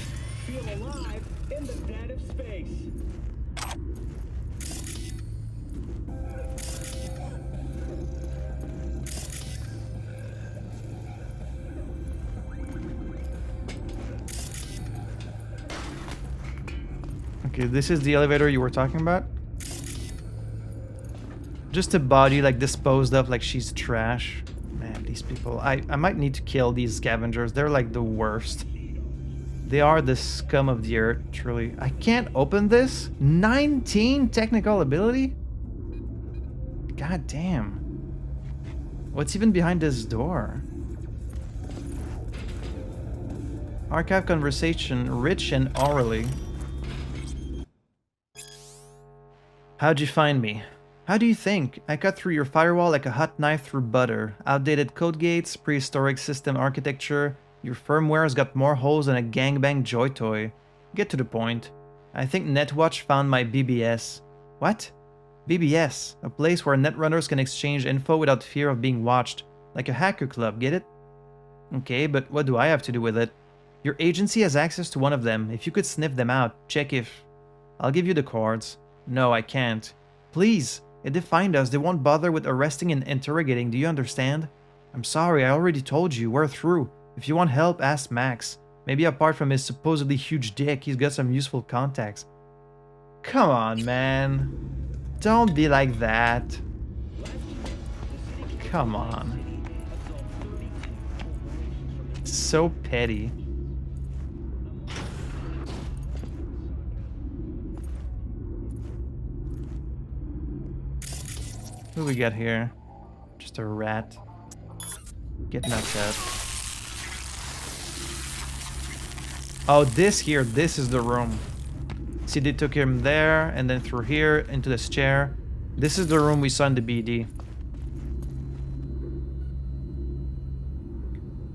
Feel alive in the dead of space. Okay, this is the elevator you were talking about? Just a body like disposed of like she's trash. Man, these people. I might need to kill these scavengers. They're like the worst. They are the scum of the earth, truly. I can't open this? 19 technical ability? God damn. What's even behind this door? Archive conversation, rich and orally. How'd you find me? How do you think? I cut through your firewall like a hot knife through butter. Outdated code gates, prehistoric system architecture. Your firmware has got more holes than a gangbang joy toy. Get to the point. I think Netwatch found my BBS. What? BBS, a place where netrunners can exchange info without fear of being watched. Like a hacker club, get it? Okay, but what do I have to do with it? Your agency has access to one of them. If you could sniff them out, check if... I'll give you the cards. No, I can't. Please, if they find us, they won't bother with arresting and interrogating, do you understand? I'm sorry, I already told you, we're through. If you want help, ask Max. Maybe apart from his supposedly huge dick, he's got some useful contacts. Come on, man. Don't be like that. Come on. So petty. Who we got here? Just a rat. Get knocked out. Oh, this here, this is the room. See, they took him there, and then through here, into this chair. This is the room we saw in the BD.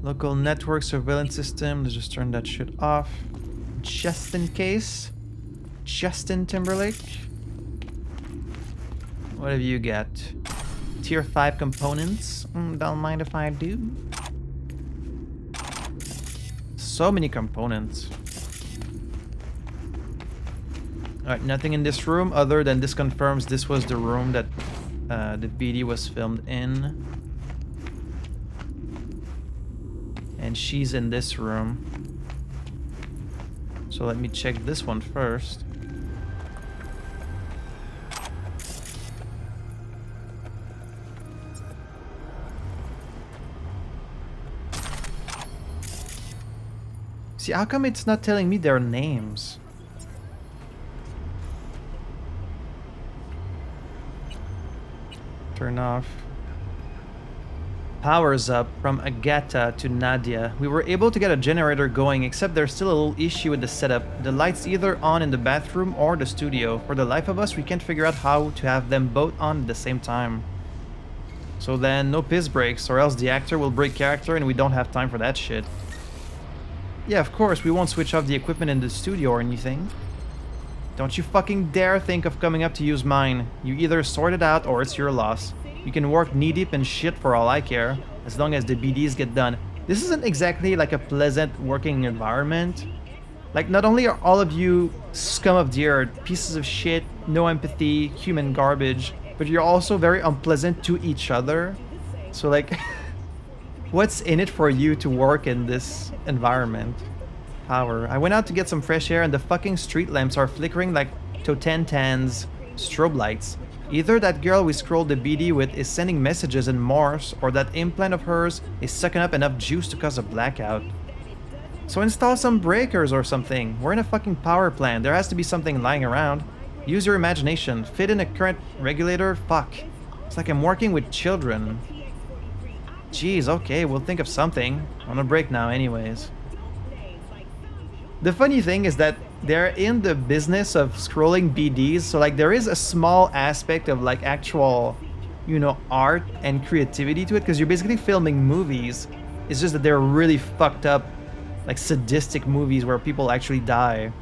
Local network surveillance system. Let's just turn that shit off. Just in case. Justin Timberlake. What have you got? Tier 5 components. Don't mind if I do. So many components. Alright, nothing in this room other than this confirms this was the room that the BD was filmed in. And she's in this room. So let me check this one first. See, how come it's not telling me their names? Turn off. Powers up from Agatha to Nadia. We were able to get a generator going, except there's still a little issue with the setup. The light's either on in the bathroom or the studio. For the life of us, we can't figure out how to have them both on at the same time. So then, no piss breaks, or else the actor will break character and we don't have time for that shit. Yeah, of course, we won't switch off the equipment in the studio or anything. Don't you fucking dare think of coming up to use mine. You either sort it out or it's your loss. You can work knee-deep in shit for all I care, as long as the BDs get done. This isn't exactly like a pleasant working environment. Like, not only are all of you scum of the earth, pieces of shit, no empathy, human garbage, but you're also very unpleasant to each other. So like, what's in it for you to work in this environment? Power. I went out to get some fresh air and the fucking street lamps are flickering like Totentan's strobe lights. Either that girl we scrolled the BD with is sending messages in Morse, or that implant of hers is sucking up enough juice to cause a blackout. So install some breakers or something. We're in a fucking power plant. There has to be something lying around. Use your imagination. Fit in a current regulator? Fuck. It's like I'm working with children. Jeez, okay, we'll think of something. On a break now anyways. The funny thing is that they're in the business of scrolling BDs, so like there is a small aspect of like actual, you know, art and creativity to it, because you're basically filming movies. It's just that they're really fucked up, like sadistic movies where people actually die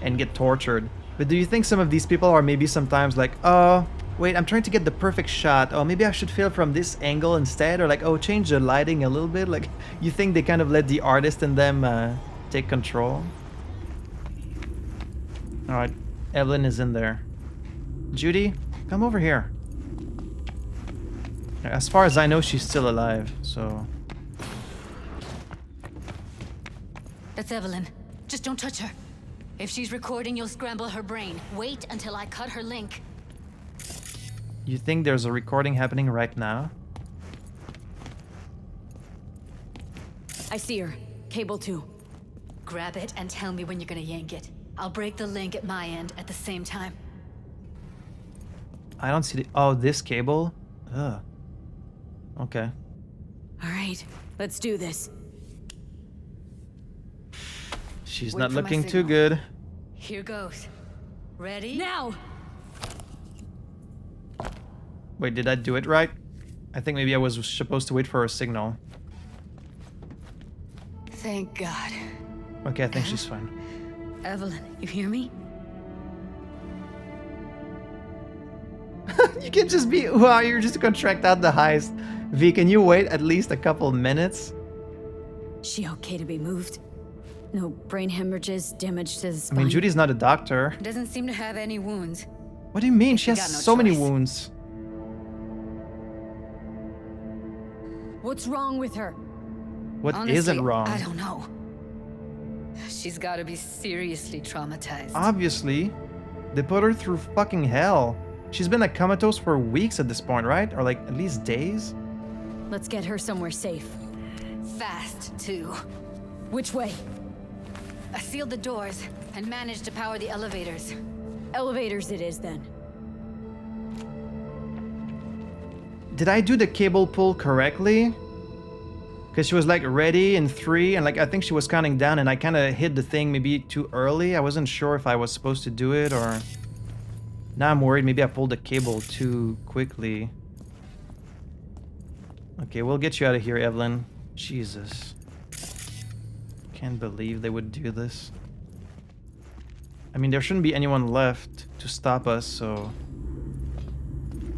and get tortured. But do you think some of these people are maybe sometimes like, oh, wait, I'm trying to get the perfect shot. Oh, maybe I should film from this angle instead, or like, oh, change the lighting a little bit. Like, you think they kind of let the artist in them take control? Alright, Evelyn is in there. Judy, come over here. As far as I know, she's still alive, so... That's Evelyn. Just don't touch her. If she's recording, you'll scramble her brain. Wait until I cut her link. You think there's a recording happening right now? I see her. Cable 2. Grab it and tell me when you're gonna yank it. I'll break the link at my end at the same time. I don't see the... Oh, this cable? Ugh. Okay. Alright, let's do this. She's Wait not for my looking too signal. good. Here goes. Ready? Now! Wait, did I do it right? I think maybe I was supposed to wait for a signal. Thank God. Okay, I think she's fine. Evelyn, you hear me? You can just be... Wow, you're just gonna track out the heist. V, can you wait at least a couple minutes? She okay to be moved? No brain hemorrhages, damage to the I spine? mean, Judy's not a doctor. Doesn't seem to have any wounds. What do you mean? She has got no so many choice. wounds. What's wrong with her? What Honestly, not wrong? I don't know. She's got to be seriously traumatized. Obviously. They put her through fucking hell. She's been like comatose for weeks at this point, right? Or like at least days? Let's get her somewhere safe. Fast, too. Which way? I sealed the doors and managed to power the elevators. Elevators it is then. Did I do the cable pull correctly? Because she was like ready in 3 and like I think she was counting down and I kind of hit the thing maybe too early. I wasn't sure if I was supposed to do it or... Now I'm worried maybe I pulled the cable too quickly. Okay, we'll get you out of here, Evelyn. Jesus. Can't believe they would do this. I mean, there shouldn't be anyone left to stop us, so...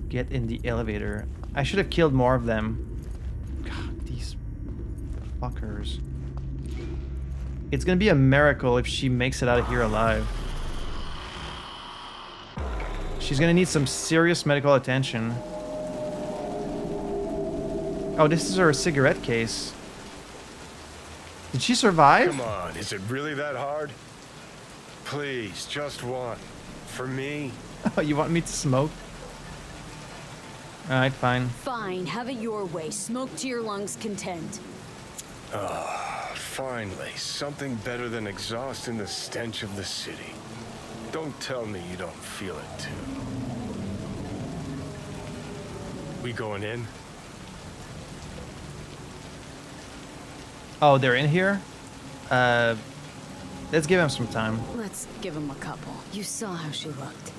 Get in the elevator. I should have killed more of them. God, these fuckers. It's gonna be a miracle if she makes it out of here alive. She's gonna need some serious medical attention. Oh, this is her cigarette case. Did she survive? Come on, is it really that hard? Please, just one. For me? Oh, you want me to smoke? Alright, fine. Fine, have it your way. Smoke to your lungs' content. Finally, something better than exhaust in the stench of the city. Don't tell me you don't feel it too. We going in? Oh, they're in here? Let's give him some time. Let's give him a couple. You saw how she looked.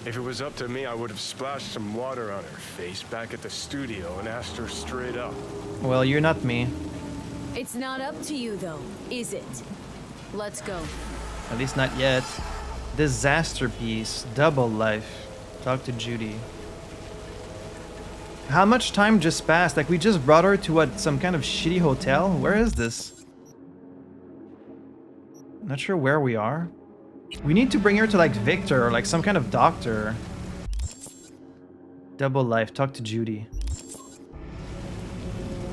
If it was up to me, I would have splashed some water on her face back at the studio and asked her straight up. Well, you're not me. It's not up to you, though, is it? Let's go. At least not yet. Disaster piece. Double life. Talk to Judy. How much time just passed? Like, we just brought her to what? Some kind of shitty hotel? Where is this? Not sure where we are. We need to bring her to, like, Victor or, like, some kind of doctor. Double life. Talk to Judy.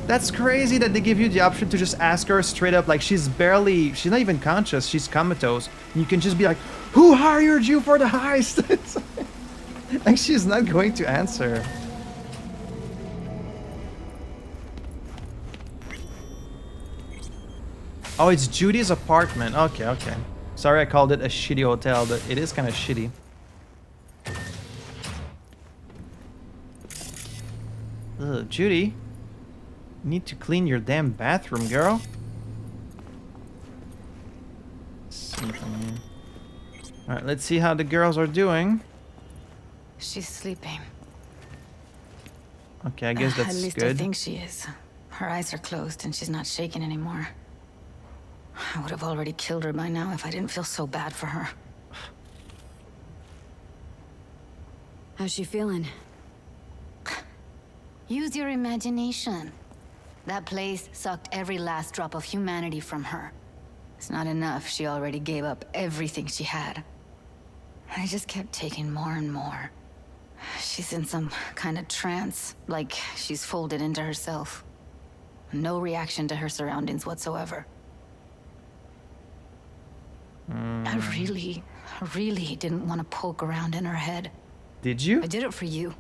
That's crazy that they give you the option to just ask her straight up. Like, she's not even conscious. She's comatose. And you can just be like, who hired you for the heist? Like, she's not going to answer. Oh, it's Judy's apartment. Okay, okay. Sorry I called it a shitty hotel, but it is kind of shitty. Ugh, Judy. You need to clean your damn bathroom, girl. Alright, let's see how the girls are doing. She's sleeping. Okay, I guess that's At least good. I think she is. Her eyes are closed and she's not shaking anymore. I would have already killed her by now if I didn't feel so bad for her. How's she feeling? Use your imagination. That place sucked every last drop of humanity from her. It's not enough. She already gave up everything she had. I just kept taking more and more. She's in some kind of trance, like she's folded into herself. No reaction to her surroundings whatsoever. I really didn't want to poke around in her head. Did you? I did it for you.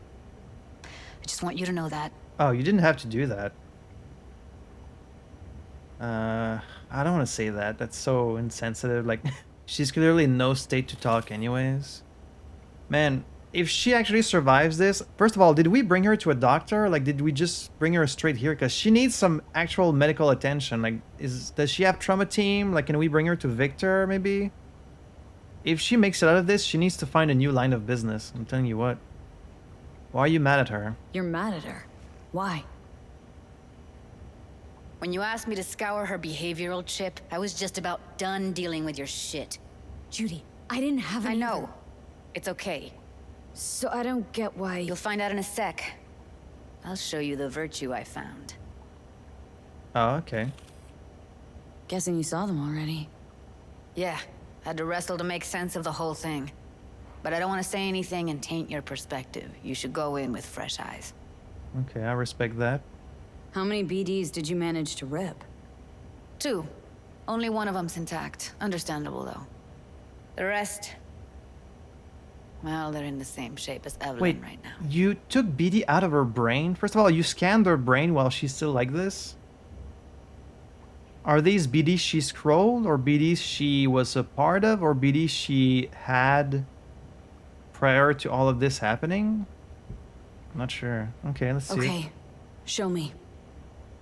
I just want you to know that. Oh, you didn't have to do that. I don't want to say that. That's so insensitive. Like, she's clearly in no state to talk anyways. Man, if she actually survives this... First of all, did we bring her to a doctor? Like, did we just bring her straight here? Because she needs some actual medical attention. Like, does she have trauma team? Like, can we bring her to Victor, maybe? If she makes it out of this, she needs to find a new line of business. I'm telling you what. Why are you mad at her? You're mad at her. Why? When you asked me to scour her behavioral chip, I was just about done dealing with your shit. Judy, I didn't have any... I know. It's okay. So I don't get why... You'll find out in a sec. I'll show you the virtue I found. Oh, okay. Guessing you saw them already. Yeah, had to wrestle to make sense of the whole thing. But I don't want to say anything and taint your perspective. You should go in with fresh eyes. Okay, I respect that. How many BDs did you manage to rip? 2. Only one of them's intact. Understandable, though. The rest... well, they're in the same shape as Evelyn Wait, right now. you took BD out of her brain? First of all, you scanned her brain while she's still like this? Are these BDs she scrolled, or BDs she was a part of, or BDs she had prior to all of this happening? I'm not sure. Okay, let's see. Okay, show me.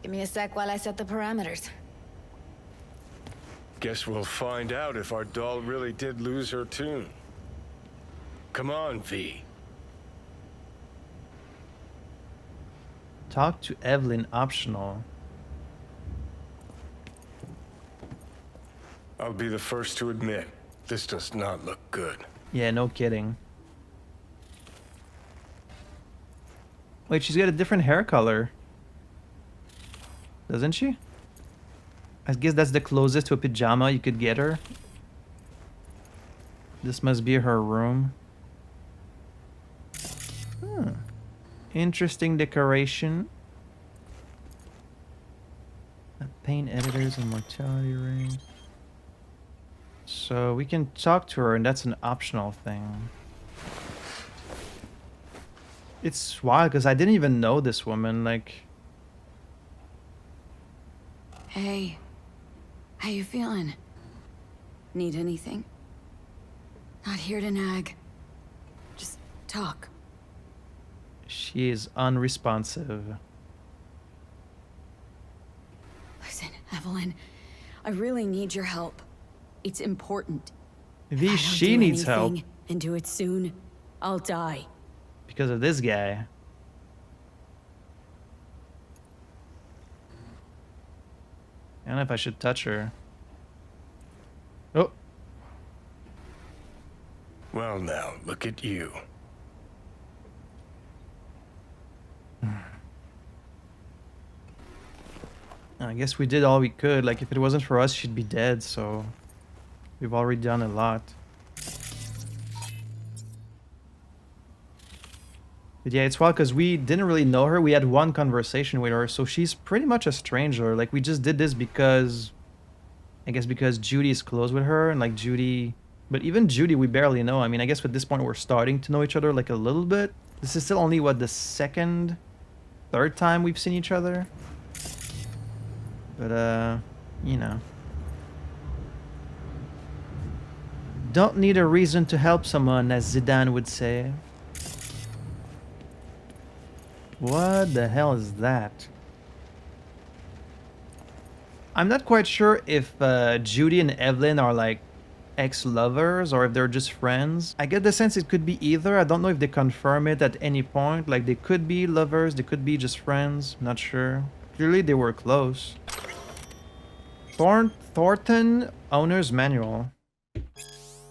Give me a sec while I set the parameters. Guess we'll find out if our doll really did lose her tune. Come on, V. Talk to Evelyn optional. I'll be the first to admit, this does not look good. Yeah, no kidding. Wait, she's got a different hair color. Doesn't she? I guess that's the closest to a pajama you could get her. This must be her room. Hmm. Interesting decoration. Paint editors and mortality rate. So we can talk to her, and that's an optional thing. It's wild because I didn't even know this woman. Like, Hey, how you feeling? Need anything? Not here to nag. Just talk. she is unresponsive. Listen, Evelyn, I really need your help. It's important. Maybe she needs help And do it soon, I'll die. because of this guy. I don't know if I should touch her. Oh. Well now, look at you. I guess we did all we could. Like, if it wasn't for us, she'd be dead, so we've already done a lot. But yeah, it's wild because we didn't really know her. We had one conversation with her, so she's pretty much a stranger. Like, we just did this because, I guess because Judy is close with her, and like Judy... But even Judy, we barely know. I mean, I guess at this point we're starting to know each other like a little bit. This is still only, what, the second, third time we've seen each other? But, you know. Don't need a reason to help someone, as Zidane would say. What the hell is that? I'm not quite sure if Judy and Evelyn are like ex-lovers or if they're just friends. I get the sense it could be either. I don't know if they confirm it at any point. Like, they could be lovers, they could be just friends. Not sure. Clearly they were close. Thornton Owner's Manual.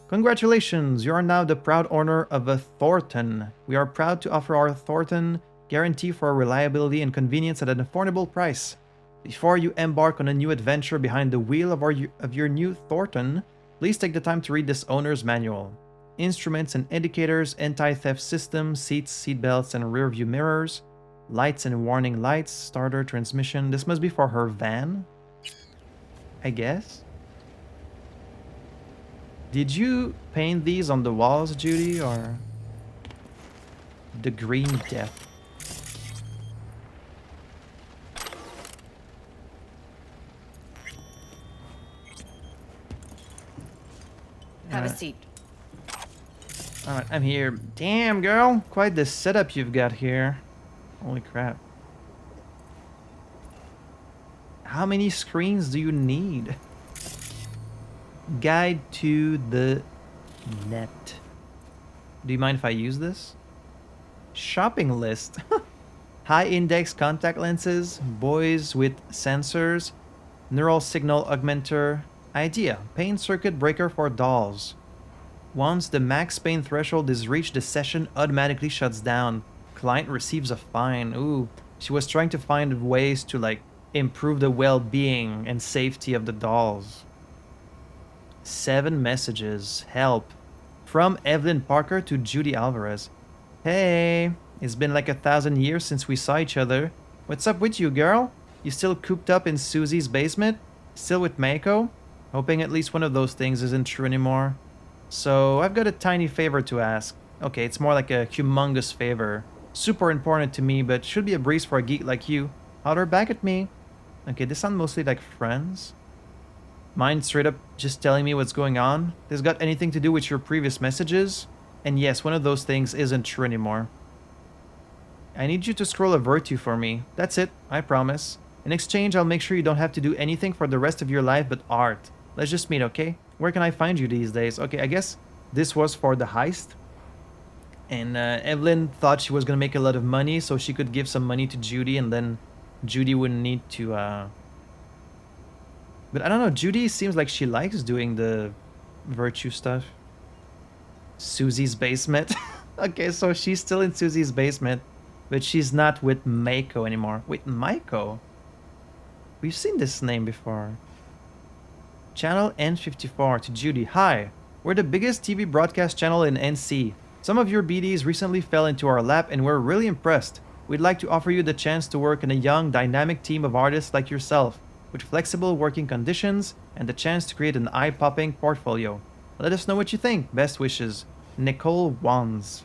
Congratulations, you are now the proud owner of a Thornton. We are proud to offer our Thornton guarantee for reliability and convenience at an affordable price. Before you embark on a new adventure behind the wheel of your new Thornton, please take the time to read this owner's manual. Instruments and indicators, anti-theft system, seats, seat belts, and rear view mirrors, lights and warning lights, starter, transmission. This must be for her van, I guess. Did you paint these on the walls, Judy, or the green death? Have a seat. Alright, I'm here. Damn, girl. Quite the setup you've got here. Holy crap. How many screens do you need? Guide to the net. Do you mind if I use this? Shopping list. High index contact lenses, boys with sensors, neural signal augmenter. Idea, pain circuit breaker for dolls. Once the max pain threshold is reached, the session automatically shuts down. Client receives a fine. Ooh, she was trying to find ways to like improve the well-being and safety of the dolls. 7 messages. Help. From Evelyn Parker to Judy Alvarez. Hey, it's been like 1,000 years since we saw each other. What's up with you, girl? You still cooped up in Susie's basement? Still with Mako? Hoping at least one of those things isn't true anymore. So, I've got a tiny favor to ask. Okay, it's more like a humongous favor. Super important to me, but should be a breeze for a geek like you. Holler back at me. Okay, this sounds mostly like friends. Mind straight up just telling me what's going on? This got anything to do with your previous messages? And yes, one of those things isn't true anymore. I need you to scroll a virtue for me. That's it, I promise. In exchange, I'll make sure you don't have to do anything for the rest of your life but art. Let's just meet, okay? Where can I find you these days? Okay, I guess this was for the heist. And Evelyn thought she was going to make a lot of money, so she could give some money to Judy, and then Judy wouldn't need to... But I don't know, Judy seems like she likes doing the virtue stuff. Susie's basement. Okay, so she's still in Susie's basement, but she's not with Mako anymore. Wait, Mako? We've seen this name before. Channel N54 to Judy. Hi, we're the biggest TV broadcast channel in NC. Some of your BDs recently fell into our lap and we're really impressed. We'd like to offer you the chance to work in a young, dynamic team of artists like yourself, with flexible working conditions and the chance to create an eye-popping portfolio. Let us know what you think. Best wishes, Nicole Wands.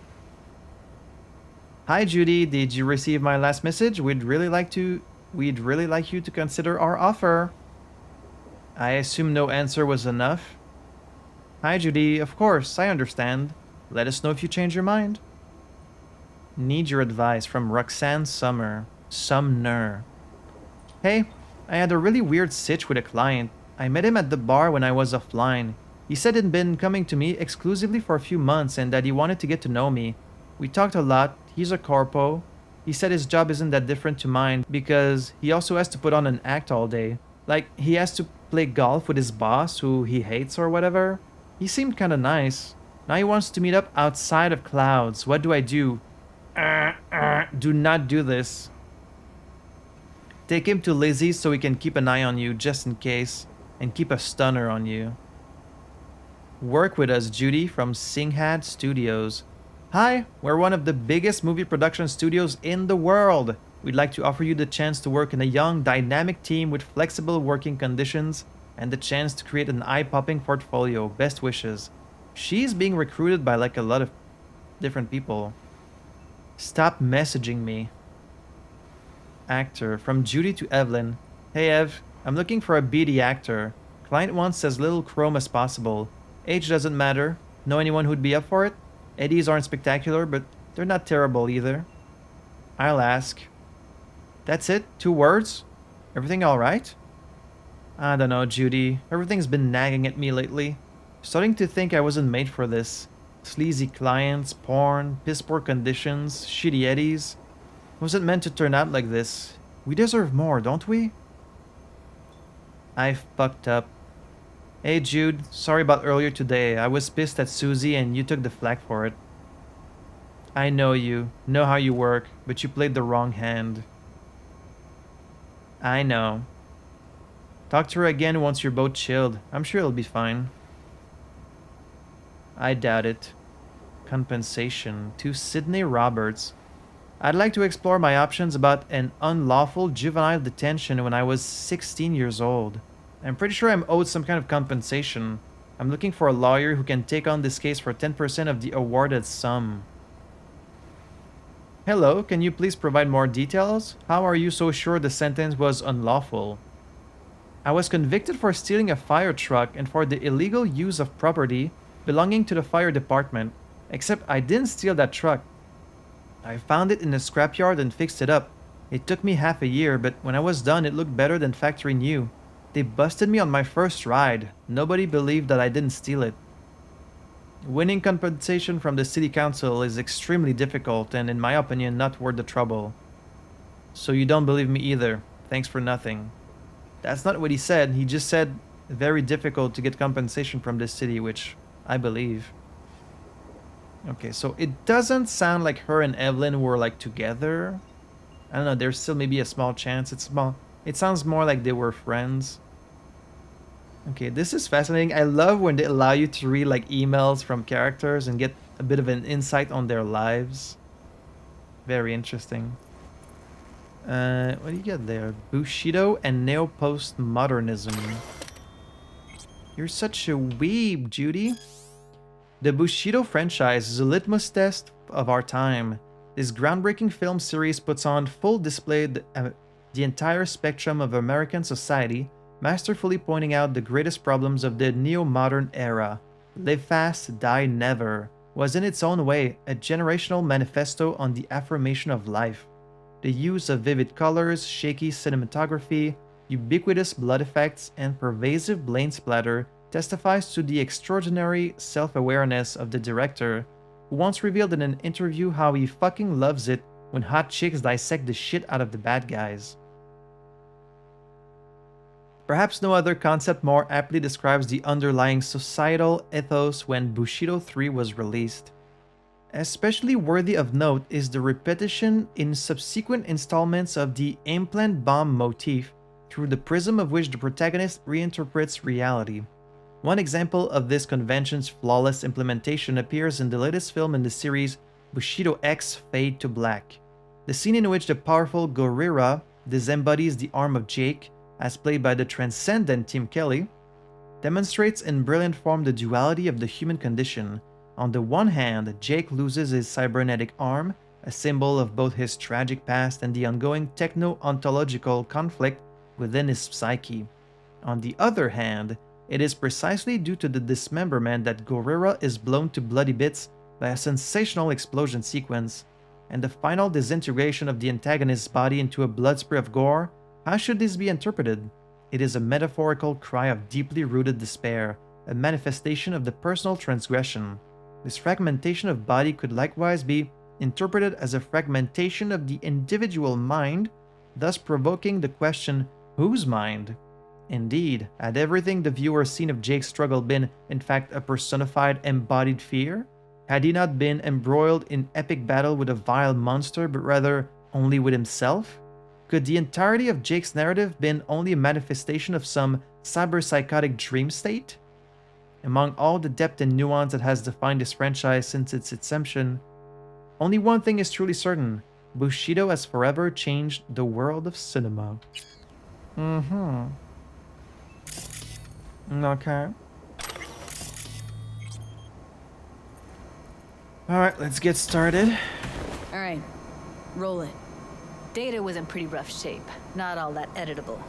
Hi Judy, did you receive my last message? We'd really like you to consider our offer. I assume no answer was enough. Hi Judy, of course, I understand. Let us know if you change your mind. Need your advice from Roxanne Sumner. Hey, I had a really weird sitch with a client. I met him at the bar when I was offline. He said he'd been coming to me exclusively for a few months and that he wanted to get to know me. We talked a lot. He's a corpo. He said his job isn't that different to mine because he also has to put on an act all day. Like, he has to play golf with his boss who he hates or whatever. He seemed kinda nice. Now he wants to meet up outside of Clouds. What do I do? Do not do this. Take him to Lizzie's so he can keep an eye on you just in case, and keep a stunner on you. Work with us, Judy from Singhad Studios. Hi, we're one of the biggest movie production studios in the world. We'd like to offer you the chance to work in a young, dynamic team with flexible working conditions and the chance to create an eye-popping portfolio. Best wishes. She's being recruited by like a lot of different people. Stop messaging me. Actor. From Judy to Evelyn. Hey Ev, I'm looking for a BD actor. Client wants as little chrome as possible. Age doesn't matter. Know anyone who'd be up for it? Eddies aren't spectacular, but they're not terrible either. I'll ask. That's it? 2 words? Everything alright? I don't know, Judy. Everything's been nagging at me lately. Starting to think I wasn't made for this. Sleazy clients, porn, piss-poor conditions, shitty eddies. Wasn't meant to turn out like this. We deserve more, don't we? I fucked up. Hey Jude, sorry about earlier today. I was pissed at Susie and you took the flak for it. I know you, know how you work, but you played the wrong hand. I know. Talk to her again once you're both chilled. I'm sure it'll be fine. I doubt it. Compensation to Sydney Roberts. I'd like to explore my options about an unlawful juvenile detention when I was 16 years old. I'm pretty sure I'm owed some kind of compensation. I'm looking for a lawyer who can take on this case for 10% of the awarded sum. Hello, can you please provide more details? How are you so sure the sentence was unlawful? I was convicted for stealing a fire truck and for the illegal use of property belonging to the fire department, except I didn't steal that truck. I found it in a scrapyard and fixed it up. It took me half a year, but when I was done it looked better than factory new. They busted me on my first ride. Nobody believed that I didn't steal it. Winning compensation from the city council is extremely difficult and in my opinion not worth the trouble. So you don't believe me either. Thanks for nothing. That's not what he said. He just said very difficult to get compensation from the city, which I believe. Okay, so it doesn't sound like her and Evelyn were like together. I don't know, there's still maybe a small chance. It's small. It sounds more like they were friends. Okay, this is fascinating. I love when they allow you to read like emails from characters and get a bit of an insight on their lives. Very interesting. What do you get there? Bushido and neo-postmodernism. You're such a weeb, Judy. The Bushido franchise is a litmus test of our time. This groundbreaking film series puts on full display the entire spectrum of American society, masterfully pointing out the greatest problems of the neo-modern era. Live Fast, Die Never was in its own way a generational manifesto on the affirmation of life. The use of vivid colors, shaky cinematography, ubiquitous blood effects, and pervasive blade splatter testifies to the extraordinary self-awareness of the director, who once revealed in an interview how he fucking loves it when hot chicks dissect the shit out of the bad guys. Perhaps no other concept more aptly describes the underlying societal ethos when Bushido 3 was released. Especially worthy of note is the repetition in subsequent installments of the implant bomb motif, through the prism of which the protagonist reinterprets reality. One example of this convention's flawless implementation appears in the latest film in the series, Bushido X Fade to Black. The scene in which the powerful Gorilla disembodies the arm of Jake, as played by the transcendent Tim Kelly, demonstrates in brilliant form the duality of the human condition. On the one hand, Jake loses his cybernetic arm, a symbol of both his tragic past and the ongoing techno-ontological conflict within his psyche. On the other hand, it is precisely due to the dismemberment that Gorilla is blown to bloody bits by a sensational explosion sequence, and the final disintegration of the antagonist's body into a blood spray of gore. How should this be interpreted? It is a metaphorical cry of deeply rooted despair, a manifestation of the personal transgression. This fragmentation of body could likewise be interpreted as a fragmentation of the individual mind, thus provoking the question, whose mind? Indeed, had everything the viewer seen of Jake's struggle been, in fact, a personified, embodied fear? Had he not been embroiled in epic battle with a vile monster, but rather only with himself? Could the entirety of Jake's narrative been only a manifestation of some cyberpsychotic dream state? Among all the depth and nuance that has defined this franchise since its inception, only one thing is truly certain: Bushido has forever changed the world of cinema. Okay. Alright, let's get started. Alright, roll it. Data was in pretty rough shape. Not all that editable.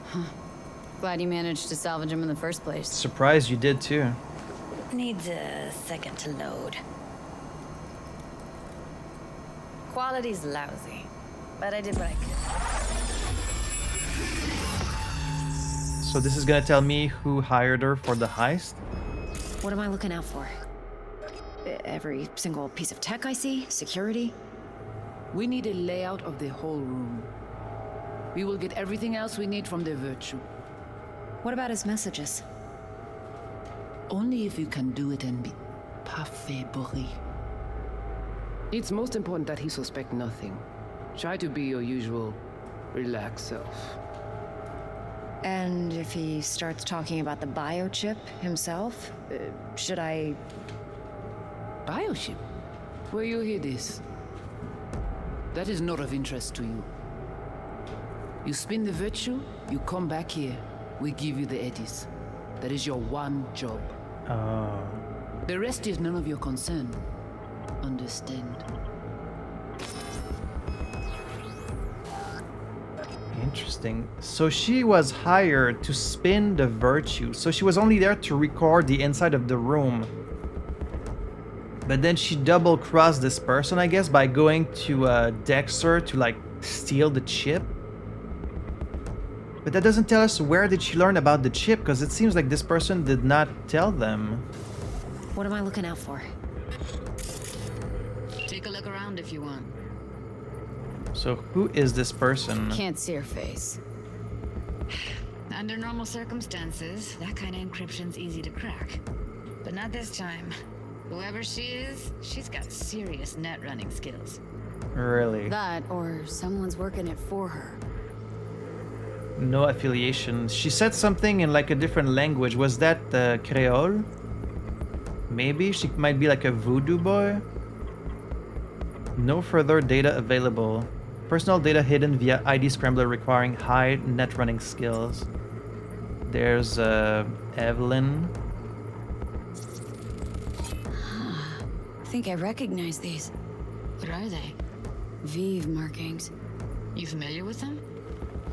Huh. Glad you managed to salvage him in the first place. Surprised you did too. Needs a second to load. Quality's lousy, but I did what I could. So this is gonna tell me who hired her for the heist? What am I looking out for? Every single piece of tech I see? Security? We need a layout of the whole room. We will get everything else we need from the Virtue. What about his messages? Only if you can do it and be parfait bourré. It's most important that he suspect nothing. Try to be your usual, relaxed self. And if he starts talking about the biochip himself, should I... Biochip? Where you hear this? That is not of interest to you. You spin the Virtue, you come back here, we give you the eddies. That is your one job. The rest is none of your concern. Understand? Interesting. So she was hired to spin the Virtue. So she was only there to record the inside of the room. But then she double-crossed this person, I guess, by going to Dexter to, like, steal the chip. But that doesn't tell us where did she learn about the chip, because it seems like this person did not tell them. What am I looking out for? Take a look around if you want. So who is this person? Can't see her face. Under normal circumstances, that kind of encryption's easy to crack. But not this time. Whoever she is, she's got serious net running skills. Really? That, or someone's working it for her. No affiliation. She said something in like a different language. Was that Creole? Maybe she might be like a voodoo boy. No further data available. Personal data hidden via ID scrambler requiring high net running skills. There's Evelyn. I think I recognize these. What are they? Vive markings. You familiar with them?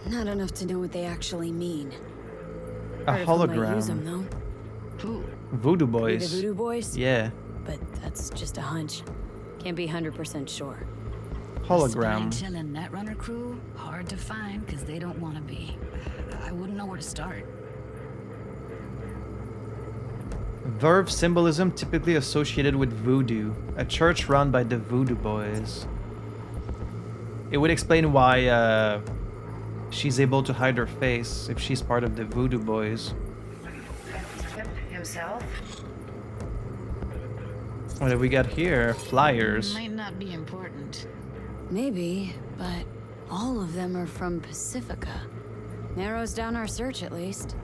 Not enough to know what they actually mean. A Heard of who might use hologram. them, though. Who? Voodoo Maybe boys. the voodoo boys? Yeah. But that's just a hunch. Can't be 100% sure. Hologram. Chillin' Netrunner crew? Hard to find because they don't want to be. I wouldn't know where to start. Verve symbolism typically associated with voodoo, a church run by the Voodoo Boys. It would explain why she's able to hide her face if she's part of the Voodoo Boys. Himself? What have we got here? Flyers. Might not be important. Maybe, but all of them are from Pacifica. Narrows down our search at least.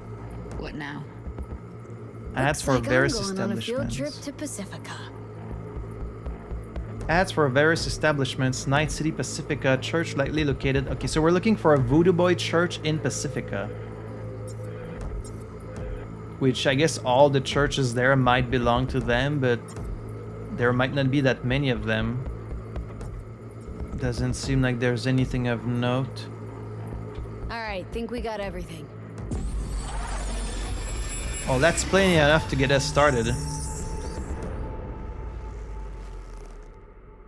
What now? Ads for Looks like various I'm going on a field trip establishments. to Pacifica. Ads for various establishments. Night City, Pacifica. Church likely located. Okay, so we're looking for a Voodoo Boy church in Pacifica. Which I guess all the churches there might belong to them, but there might not be that many of them. Doesn't seem like there's anything of note. Alright, think we got everything. Well, that's plenty enough to get us started.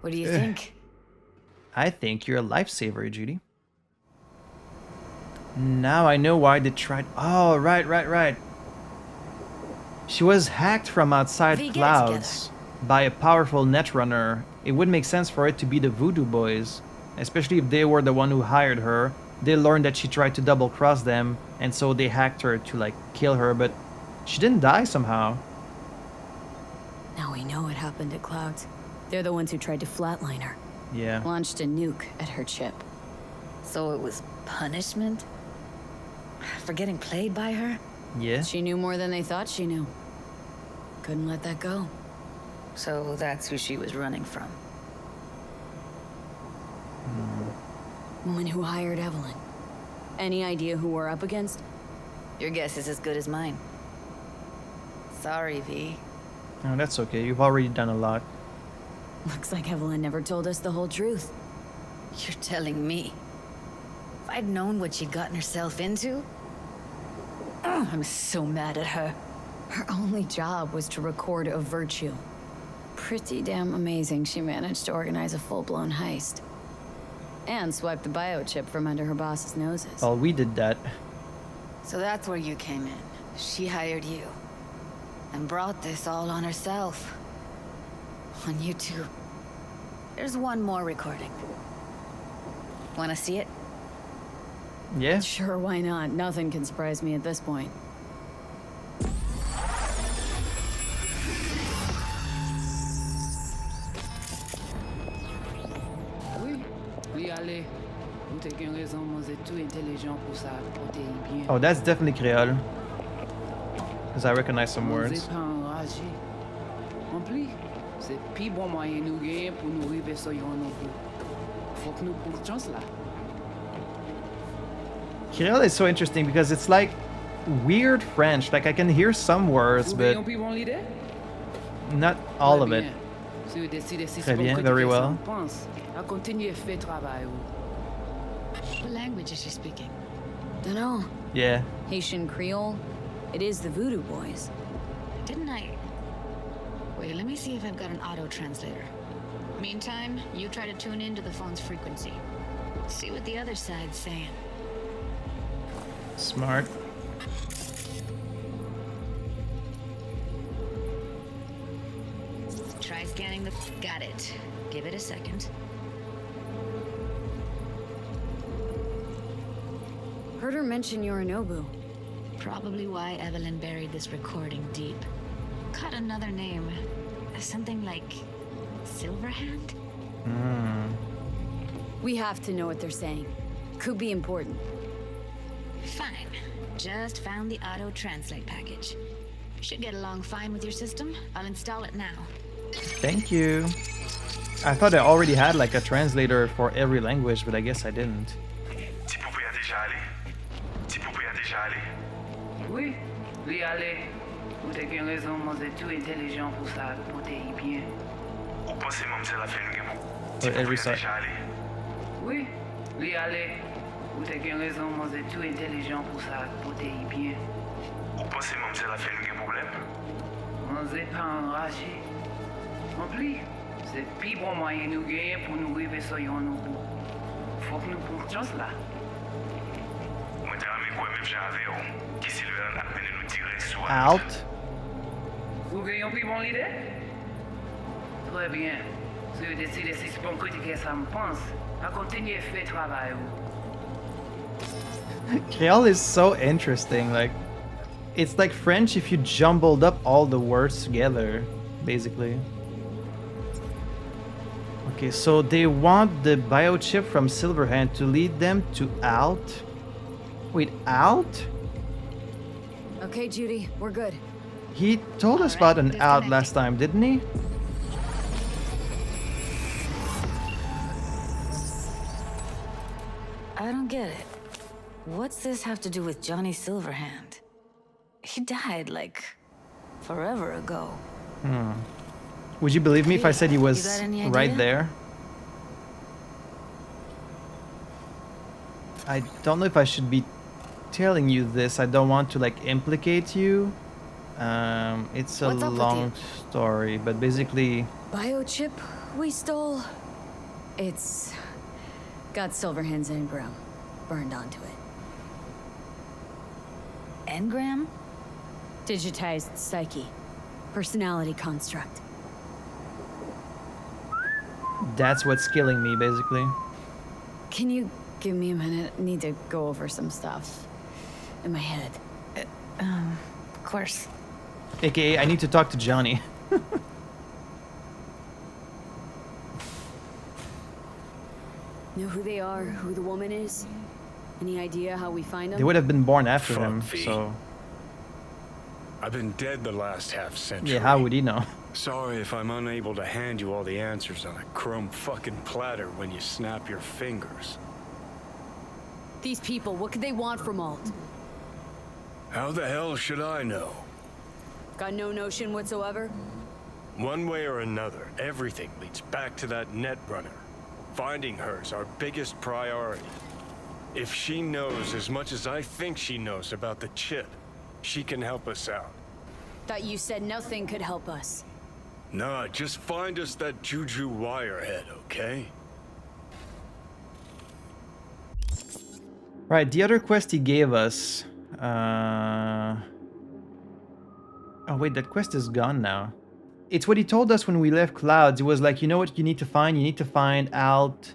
What do you think? I think you're a lifesaver, Judy. Now I know why they tried. Oh, right. She was hacked from outside We get it clouds by a powerful netrunner. It would make sense for it to be the Voodoo Boys, especially if they were the one who hired her. They learned that she tried to double cross them, and so they hacked her to like kill her, but she didn't die somehow. Now we know what happened at Clouds. They're the ones who tried to flatline her. Yeah. Launched a nuke at her chip. So it was punishment? For getting played by her? Yeah. She knew more than they thought she knew. Couldn't let that go. So that's who she was running from. Woman who hired Evelyn. Any idea who we're up against? Your guess is as good as mine. Sorry, V. Oh, that's okay. You've already done a lot. Looks like Evelyn never told us the whole truth. You're telling me? If I'd known what she'd gotten herself into? I'm so mad at her. Her only job was to record a virtue. Pretty damn amazing she managed to organize a full-blown heist. And swipe the biochip from under her boss's noses. Well, we did that. So that's where you came in. She hired you. And brought this all on herself. On you too. There's one more recording. Wanna see it? Yeah. Sure, why not? Nothing can surprise me at this point. Oh, that's definitely Creole. Because I recognize some words. Creole is so interesting because it's like weird French. Like I can hear some words, but not all of it. Très bien, very well. What language is she speaking? Dunno. Yeah. Haitian Creole. It is the Voodoo Boys. Didn't I? Wait, let me see if I've got an auto-translator. Meantime, you try to tune into the phone's frequency. See what the other side's saying. Smart. Try scanning the... Got it. Give it a second. Heard her mention Yorinobu. Probably why Evelyn buried this recording deep. Caught another name. Something like... Silverhand? We have to know what they're saying. Could be important. Fine. Just found the auto translate package. Should get along fine with your system. I'll install it now. Thank you. I thought I already had like a translator for every language, but I guess I didn't. Oui, lui aller. Ou t'es qu'une raison, moi c'est tout intelligent pour ça, pour t'y bien. Ou pensez même c'est la fin Or every side. Oui, lui aller. Ou t'es qu'une raison, moi c'est tout intelligent pour ça, pour t'y bien. Ou pensez même c'est la fin problème? On s'est pas enragé. En plus, c'est le plus bon moyen de nous gagner pour nous arriver sur nos bout. Faut que nous prenions là. Moi t'ai ami quoi même j'avais qui s'il veut la peine nous tirer sur Out. Vous gagnez plus bon l'idée? Très bien. Si vous décidez si c'est bon critiquer ça me pense, à continuer à faire travail. Creole is so interesting. Like, it's like French if you jumbled up all the words together, basically. Okay, so they want the biochip from Silverhand to lead them to Alt. Wait, Alt? Okay, Judy, we're good. He told us about an Alt last time, didn't he? I don't get it. What's this have to do with Johnny Silverhand? He died, like, forever ago. Would you believe me if I said he was You got any right idea? there? I don't know if I should be telling you this. I don't want to, like, implicate you. It's a What's up with long you? story, but basically... Biochip we stole. It's got Silverhand's engram burned onto it. Engram? Digitized psyche. Personality construct. That's what's killing me, basically. Can you give me a minute? I need to go over some stuff in my head. Of course. AKA, I need to talk to Johnny. Know who they are, who the woman is? Any idea how we find them? They would have been born after Fuck, him, V. so... I've been dead the last half-century. Yeah, how would he know? Sorry if I'm unable to hand you all the answers on a chrome fucking platter when you snap your fingers. These people, what could they want from Alt? How the hell should I know? Got no notion whatsoever? One way or another, everything leads back to that Netrunner. Finding her's our biggest priority. If she knows as much as I think she knows about the chip, she can help us out. Thought you said nothing could help us. Nah, just find us that Juju wirehead, okay? Right, the other quest he gave us... Oh wait, that quest is gone now. It's what he told us when we left Clouds. He was like, you know what you need to find? You need to find Alt...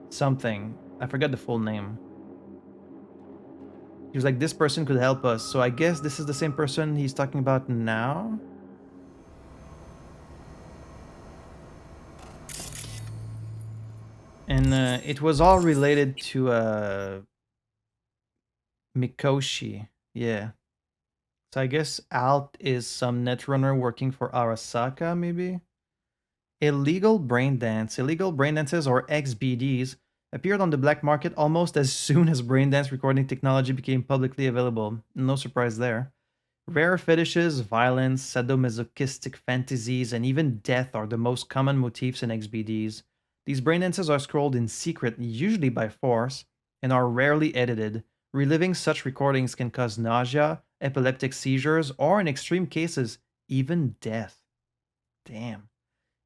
something. I forgot the full name. He was like, this person could help us. So I guess this is the same person he's talking about now? And it was all related to Mikoshi. Yeah. So I guess Alt is some netrunner working for Arasaka, maybe? Illegal brain dance. Illegal brain dances, or XBDs, appeared on the black market almost as soon as braindance recording technology became publicly available. No surprise there. Rare fetishes, violence, sadomasochistic fantasies, and even death are the most common motifs in XBDs. These braindances are scrolled in secret, usually by force, and are rarely edited. Reliving such recordings can cause nausea, epileptic seizures, or in extreme cases, even death. Damn.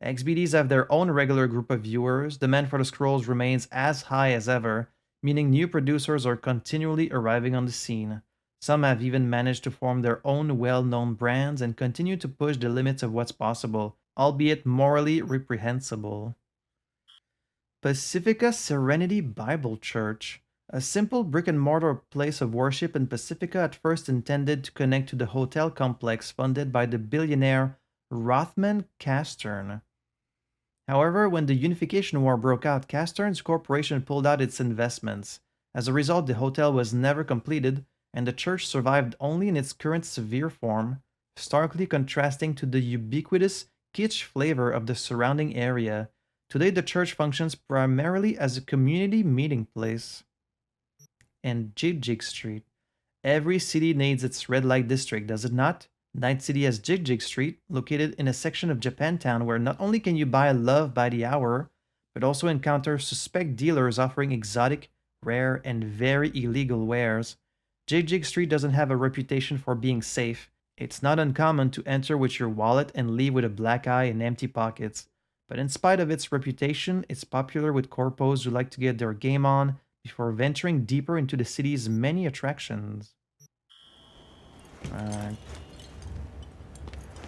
XBDs have their own regular group of viewers. Demand for the scrolls remains as high as ever, meaning new producers are continually arriving on the scene. Some have even managed to form their own well-known brands and continue to push the limits of what's possible, albeit morally reprehensible. Pacifica Serenity Bible Church. A simple brick-and-mortar place of worship in Pacifica, at first intended to connect to the hotel complex funded by the billionaire Rothman Castern. However, when the Unification War broke out, Castern's corporation pulled out its investments. As a result, the hotel was never completed, and the church survived only in its current severe form, starkly contrasting to the ubiquitous kitsch flavor of the surrounding area. Today, the church functions primarily as a community meeting place. And Jig Street. Every city needs its red light district, does it not? Night City has Jig Street, located in a section of Japantown where not only can you buy love by the hour, but also encounter suspect dealers offering exotic, rare, and very illegal wares. Jig Street doesn't have a reputation for being safe. It's not uncommon to enter with your wallet and leave with a black eye and empty pockets. But in spite of its reputation, it's popular with corpos who like to get their game on before venturing deeper into the city's many attractions. Alright.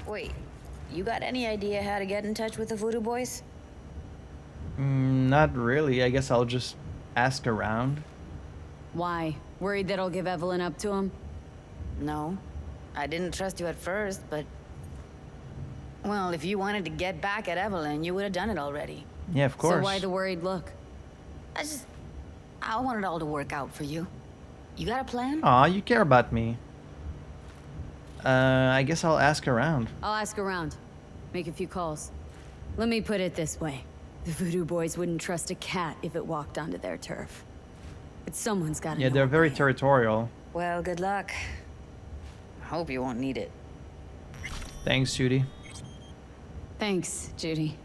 Wait, you got any idea how to get in touch with the Voodoo Boys? Not really. I guess I'll just ask around. Why? Worried that I'll give Evelyn up to him? No. I didn't trust you at first, but... Well, if you wanted to get back at Evelyn, you would have done it already. Yeah, of course. So why the worried look? I want it all to work out for you. You got a plan? Aw, you care about me. I guess I'll ask around. I'll ask around. Make a few calls. Let me put it this way. The Voodoo Boys wouldn't trust a cat if it walked onto their turf. But someone's got to know. Yeah, they're very territorial. Well, good luck. Hope you won't need it. Thanks, Judy. Thanks, Judy.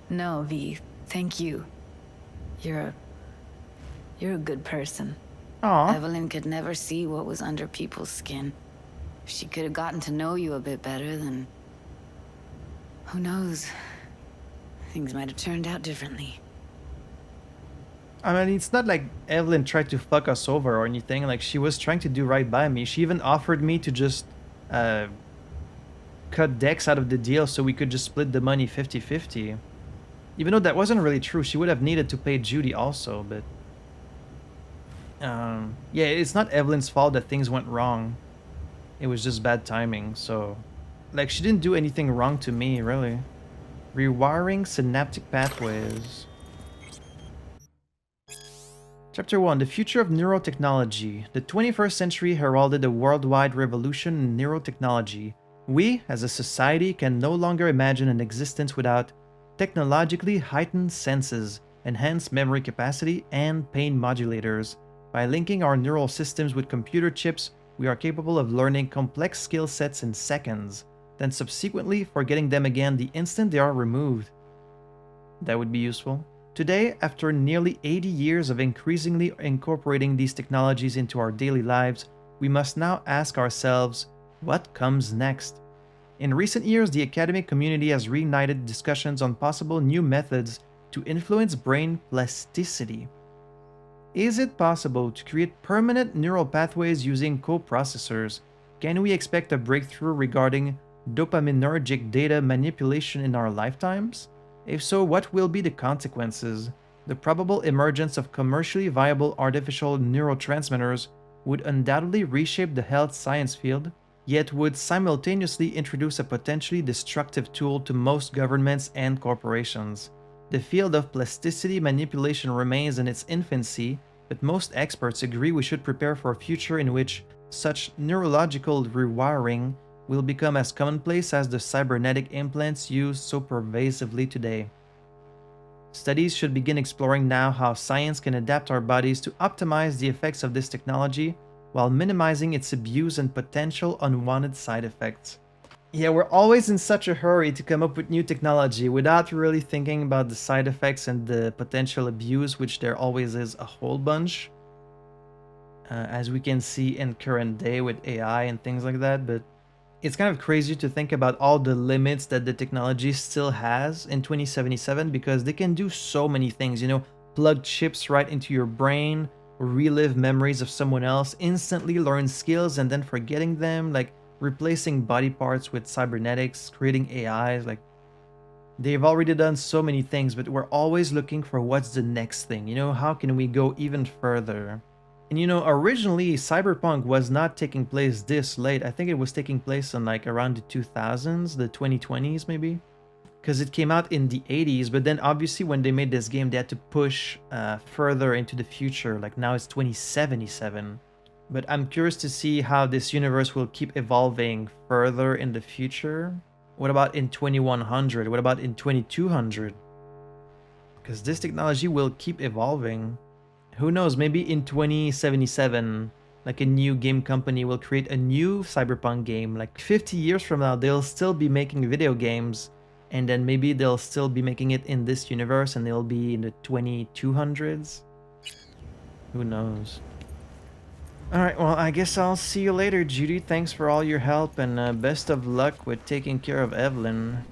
No, V. Thank you. You're a good person. Aw. Evelyn could never see what was under people's skin. If she could have gotten to know you a bit better, then... who knows? Things might have turned out differently. I mean, it's not like Evelyn tried to fuck us over or anything. Like, she was trying to do right by me. She even offered me to just cut Dex out of the deal so we could just split the money 50-50. Even though that wasn't really true. She would have needed to pay Judy also, but... yeah, it's not Evelyn's fault that things went wrong. It was just bad timing, so... Like, she didn't do anything wrong to me, really. Rewiring synaptic pathways. Chapter 1. The Future of Neurotechnology. The 21st century heralded a worldwide revolution in neurotechnology. We, as a society, can no longer imagine an existence without technologically heightened senses, enhanced memory capacity, and pain modulators. By linking our neural systems with computer chips, we are capable of learning complex skill sets in seconds, then subsequently forgetting them again the instant they are removed. That would be useful. Today, after nearly 80 years of increasingly incorporating these technologies into our daily lives, we must now ask ourselves, what comes next? In recent years, the academic community has reignited discussions on possible new methods to influence brain plasticity. Is it possible to create permanent neural pathways using coprocessors? Can we expect a breakthrough regarding dopaminergic data manipulation in our lifetimes? If so, what will be the consequences? The probable emergence of commercially viable artificial neurotransmitters would undoubtedly reshape the health science field, yet would simultaneously introduce a potentially destructive tool to most governments and corporations. The field of plasticity manipulation remains in its infancy, but most experts agree we should prepare for a future in which such neurological rewiring will become as commonplace as the cybernetic implants used so pervasively today. Studies should begin exploring now how science can adapt our bodies to optimize the effects of this technology while minimizing its abuse and potential unwanted side effects. Yeah, we're always in such a hurry to come up with new technology without really thinking about the side effects and the potential abuse, which there always is a whole bunch. As we can see in current day with AI and things like that, but it's kind of crazy to think about all the limits that the technology still has in 2077 because they can do so many things, you know, plug chips right into your brain, relive memories of someone else, instantly learn skills and then forgetting them, like replacing body parts with cybernetics, creating AIs, like they've already done so many things, but we're always looking for what's the next thing, you know, how can we go even further? And you know, originally Cyberpunk was not taking place this late. I think it was taking place in like around the 2000s, the 2020s maybe. because it came out in the 80s, but then obviously when they made this game, they had to push further into the future. Like now it's 2077. But I'm curious to see how this universe will keep evolving further in the future. What about in 2100? What about in 2200? Because this technology will keep evolving. Who knows, maybe in 2077, like a new game company will create a new Cyberpunk game. Like 50 years from now, they'll still be making video games. And then maybe they'll still be making it in this universe and they'll be in the 2200s. Who knows? Alright, well, I guess I'll see you later, Judy. Thanks for all your help and best of luck with taking care of Evelyn.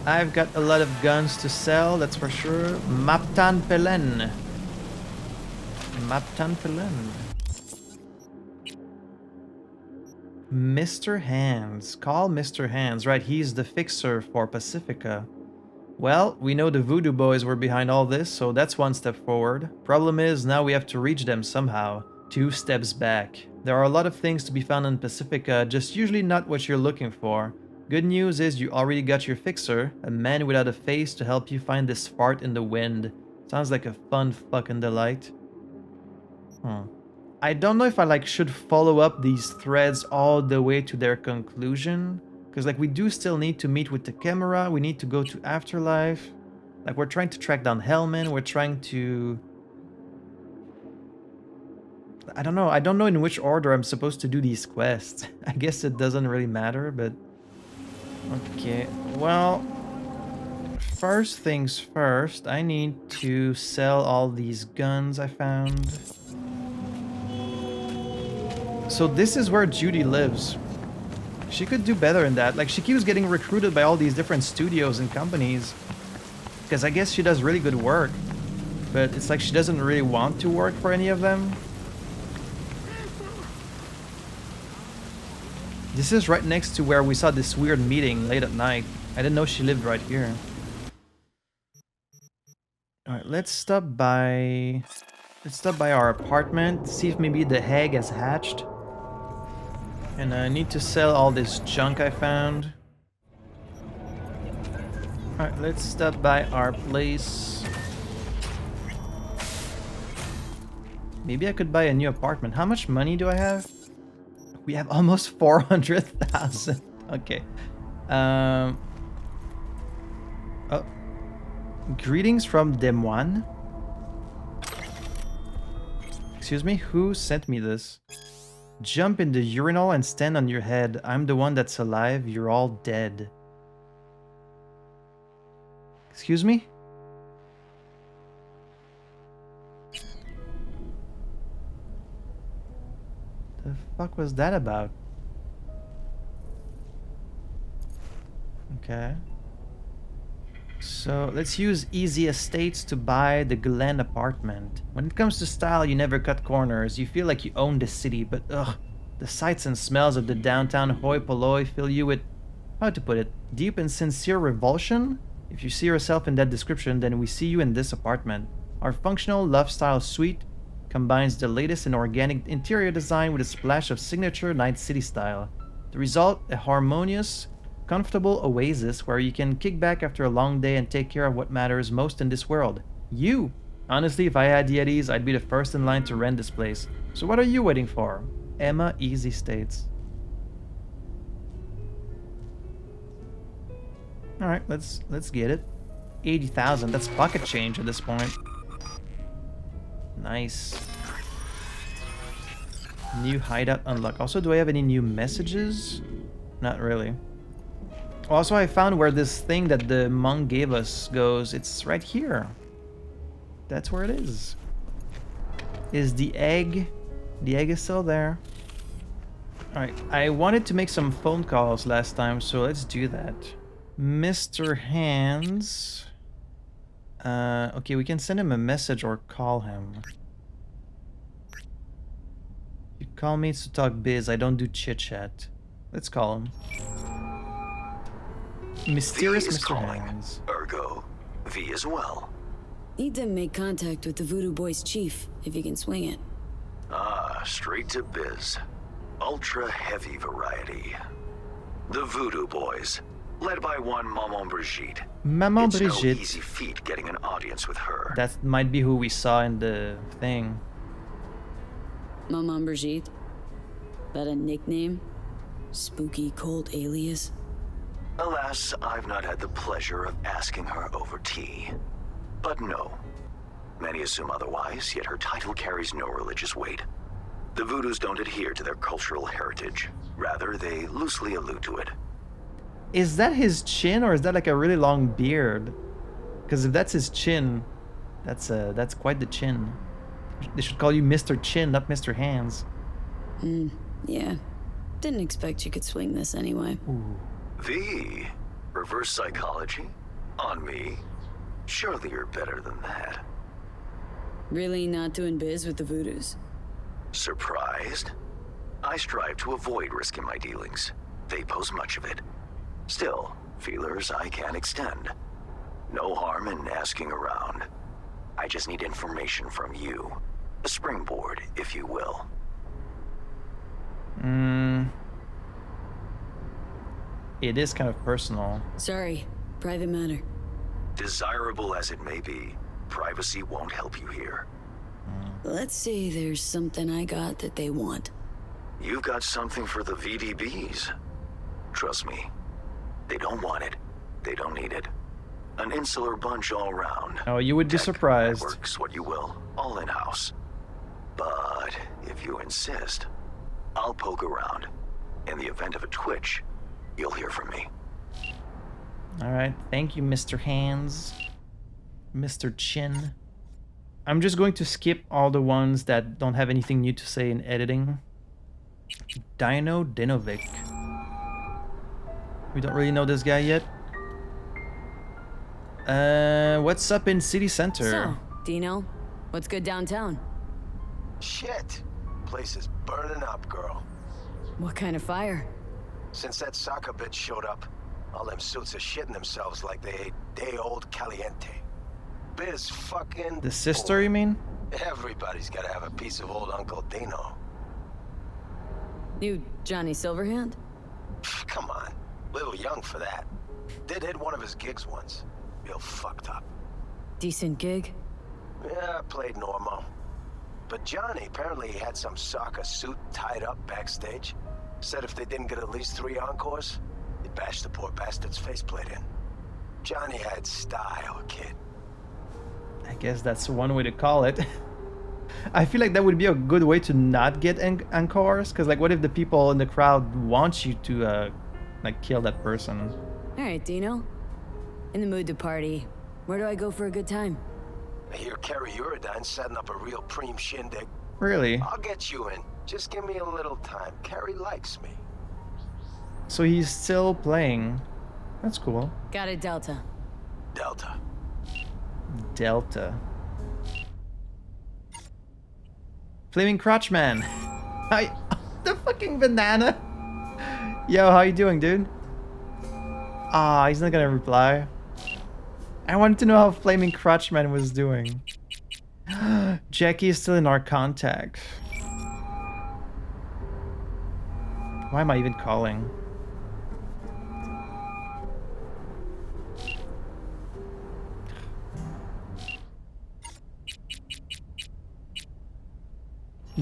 I've got a lot of guns to sell, that's for sure. Maptan Pelen. Maptan Pelen. Mr. Hands. Call Mr. Hands. Right, he's the fixer for Pacifica. Well, we know the Voodoo Boys were behind all this, so that's one step forward. Problem is, now we have to reach them somehow. 2 steps back. There are a lot of things to be found in Pacifica, just usually not what you're looking for. Good news is you already got your fixer, a man without a face to help you find this fart in the wind. Sounds like a fun fucking delight. I don't know if I should follow up these threads all the way to their conclusion. Because we do still need to meet with the camera, we need to go to Afterlife. We're trying to track down Hellman, we're trying to... I don't know in which order I'm supposed to do these quests. I guess it doesn't really matter, but... Okay, well... First things first, I need to sell all these guns I found. So this is where Judy lives. She could do better in that. She keeps getting recruited by all these different studios and companies. Because I guess she does really good work. But it's she doesn't really want to work for any of them. This is right next to where we saw this weird meeting late at night. I didn't know she lived right here. Alright, let's stop by our apartment, see if maybe the egg has hatched. And I need to sell all this junk I found. Alright, let's stop by our place. Maybe I could buy a new apartment. How much money do I have? We have almost 400,000. Okay. Oh. Greetings from Des Moines. Excuse me, who sent me this? Jump in the urinal and stand on your head. I'm the one that's alive, you're all dead. Excuse me? The fuck was that about? Okay. So let's use Easy Estates to buy the Glen apartment. When it comes to style, you never cut corners. You feel like you own the city, but ugh, the sights and smells of the downtown hoi polloi fill you with, how to put it, deep and sincere revulsion? If you see yourself in that description, then we see you in this apartment. Our functional lifestyle suite combines the latest in organic interior design with a splash of signature night city style. The result, a harmonious, comfortable oasis where you can kick back after a long day and take care of what matters most in this world. You! Honestly, if I had Yetis, I'd be the first in line to rent this place. So what are you waiting for? Emma Easy states. Alright, let's get it. 80,000, that's pocket change at this point. Nice. New hideout unlocked. Also, do I have any new messages? Not really. Also, I found where this thing that the monk gave us goes. It's right here. That's where it is. Is the egg? The egg is still there. Alright, I wanted to make some phone calls last time, so let's do that. Mr. Hands. Okay, we can send him a message or call him. You call me to talk biz. I don't do chit-chat. Let's call him. Mysterious V is Mr. calling. Hands. Ergo, V as well. Need to make contact with the Voodoo Boys chief, if you can swing it. Ah, straight to biz. Ultra heavy variety. The Voodoo Boys, led by one Maman Brigitte. Maman it's Brigitte. no easy feat getting an audience with her. That might be who we saw in the thing. Maman Brigitte? That a nickname? Spooky cult alias? Alas, I've not had the pleasure of asking her over tea. But no. Many assume otherwise, yet her title carries no religious weight. The Voodoos don't adhere to their cultural heritage. Rather, they loosely allude to it. Is that his chin, or is that like a really long beard? Because if that's his chin, that's quite the chin. They should call you Mr. Chin, not Mr. Hands. Yeah. Didn't expect you could swing this anyway. Ooh. V? Reverse psychology? On me? Surely you're better than that. Really not doing biz with the Voodoos? Surprised? I strive to avoid risking my dealings. They pose much of it. Still, feelers I can extend. No harm in asking around. I just need information from you. A springboard, if you will. It is kind of personal. Sorry, private matter. Desirable as it may be, privacy won't help you here. Let's say there's something I got that they want. You've got something for the VDBs. Trust me, they don't want it. They don't need it. An insular bunch all round. Oh, you would be surprised. Networks, what you will, all in-house. But if you insist, I'll poke around. In the event of a twitch, you'll hear from me. All right, thank you, Mr. Hands. Mr. Chin. I'm just going to skip all the ones that don't have anything new to say in editing. Dino Dinovic. We don't really know this guy yet. What's up in City Center? So, Dino, what's good downtown? Shit. Place is burning up, girl. What kind of fire? Since that soccer bitch showed up, all them suits are shitting themselves like they ate day-old caliente. Biz fucking... The sister, you mean? Everybody's gotta have a piece of old Uncle Dino. You Johnny Silverhand? Come on. Little young for that. Did hit one of his gigs once. Real fucked up. Decent gig? Yeah, played normal. But Johnny apparently had some soccer suit tied up backstage. Said if they didn't get at least 3 encores, they'd bash the poor bastard's faceplate in. Johnny had style, kid. I guess that's one way to call it. I feel like that would be a good way to not get encores, because like what if the people in the crowd want you to like kill that person? Alright, Dino. In the mood to party. Where do I go for a good time? I hear Carrie Uridine's setting up a real preem shindig. Really? I'll get you in. Just give me a little time. Carrie likes me. So he's still playing. That's cool. Got it, Delta. Delta. Delta. Flaming Crotchman. Hi. The fucking banana. Yo, how you doing, dude? Ah, he's not gonna reply. I wanted to know how Flaming Crotchman was doing. Jackie is still in our contact. Why am I even calling?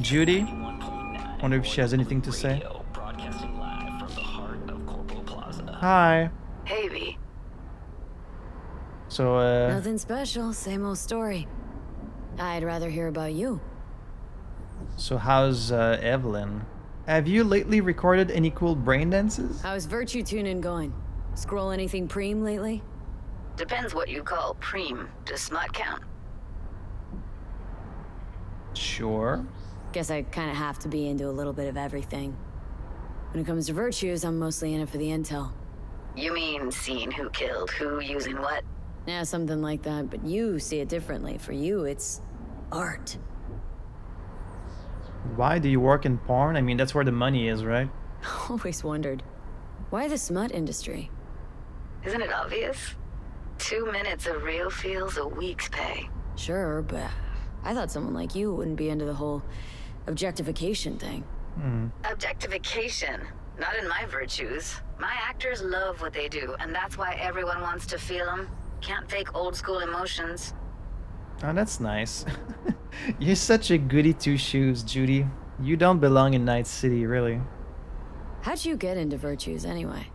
Judy? Wonder if she has anything to say. Hi. Hey, V. So, Nothing special, same old story. I'd rather hear about you. So how's Evelyn? Have you lately recorded any cool brain dances? How's Virtue Tuning going? Scroll anything preem lately? Depends what you call preem. Does smut count? Sure. Guess I kind of have to be into a little bit of everything. When it comes to virtues, I'm mostly in it for the intel. You mean seeing who killed who using what? Yeah, something like that, but you see it differently. For you, it's art. Why do you work in porn? I mean, that's where the money is, right? Always wondered. Why the smut industry? Isn't it obvious? 2 minutes of real feels a week's pay. Sure, but I thought someone like you wouldn't be into the whole objectification thing. Objectification? Not in my virtues. My actors love what they do, and that's why everyone wants to feel them. Can't fake old school emotions. Oh, that's nice. You're such a goody two-shoes, Judy. You don't belong in Night City, really. How'd you get into virtues anyway?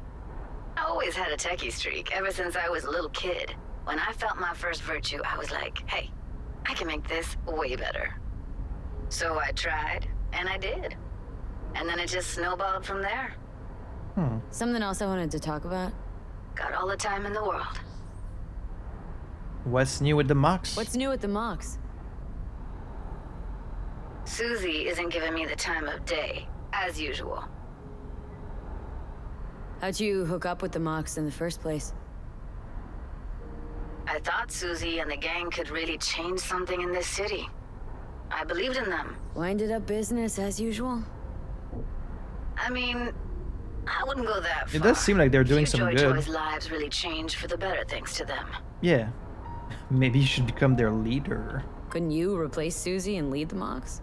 I always had a techie streak ever since I was a little kid. When I felt my first virtue, I was like, hey, I can make this way better. So I tried, and I did. And then it just snowballed from there. Something else I wanted to talk about? Got all the time in the world. What's new with the Mox? What's new with the Mox? Susie isn't giving me the time of day, as usual. How'd you hook up with the Mox in the first place? I thought Susie and the gang could really change something in this city. I believed in them. Winded up business as usual? I mean, I wouldn't go that far. It does seem like they're doing some Joy good. Toys' lives really changed for the better thanks to them. Yeah. Maybe you should become their leader. Couldn't you replace Susie and lead the Mox?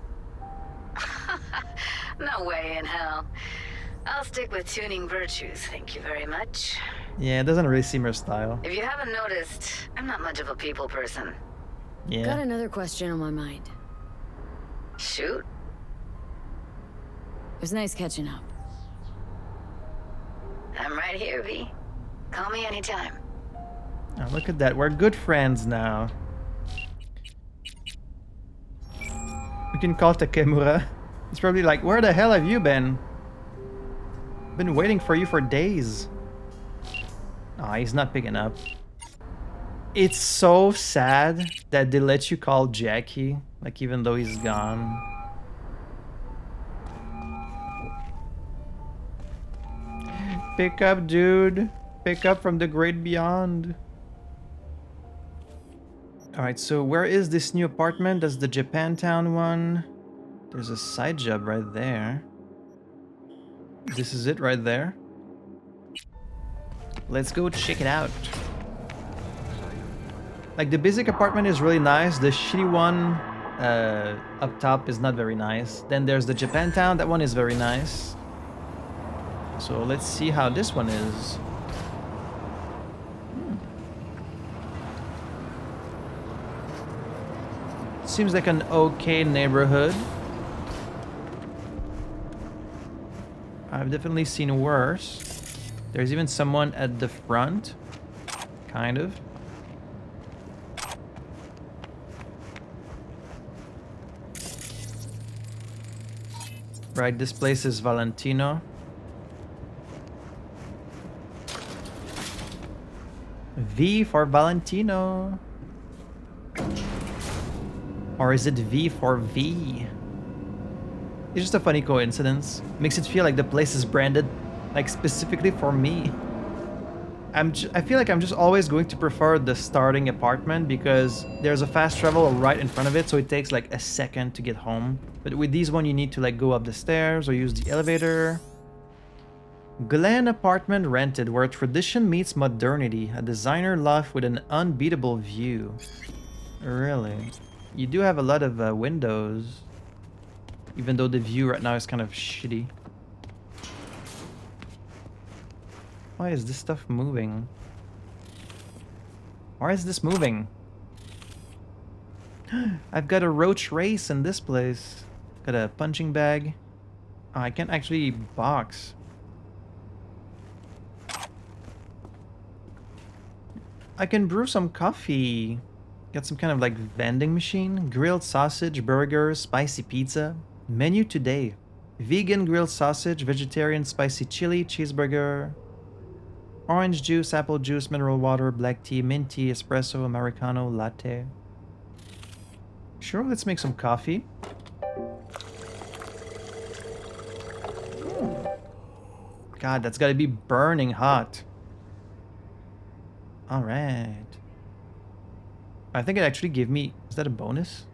No way in hell. I'll stick with tuning virtues, thank you very much. Yeah, it doesn't really seem her style. If you haven't noticed, I'm not much of a people person. Yeah. Got another question on my mind. Shoot. It was nice catching up. I'm right here, V. Call me anytime. Oh, look at that. We're good friends now. We can call Takemura. He's probably like, where the hell have you been? Been waiting for you for days. Oh, he's not picking up. It's so sad that they let you call Jackie, like even though he's gone. Pick up, dude. Pick up from the great beyond. Alright, so where is this new apartment? That's the Japantown one. There's a side job right there. This is it right there. Let's go check it out. Like, the basic apartment is really nice. The shitty one up top is not very nice. Then there's the Japantown. That one is very nice. So let's see how this one is. Seems like an okay neighborhood. I've definitely seen worse. There's even someone at the front. Kind of. Right, this place is Valentino. V for Valentino. Or is it V for V? It's just a funny coincidence. Makes it feel like the place is branded like specifically for me. I feel like I'm just always going to prefer the starting apartment because there's a fast travel right in front of it, so it takes like a second to get home. But with these one, you need to like go up the stairs or use the elevator. Glen apartment rented, where tradition meets modernity. A designer loft with an unbeatable view. Really? You do have a lot of windows. Even though the view right now is kind of shitty. Why is this stuff moving? Why is this moving? I've got a roach race in this place. Got a punching bag. Oh, I can't actually box. I can brew some coffee. Got some kind of like vending machine. Grilled sausage, burger, spicy pizza. Menu today. Vegan grilled sausage, vegetarian spicy chili, cheeseburger. Orange juice, apple juice, mineral water, black tea, mint tea, espresso, americano, latte. Sure, let's make some coffee. God, that's gotta be burning hot. Alright. I think it actually gave me... Is that a bonus?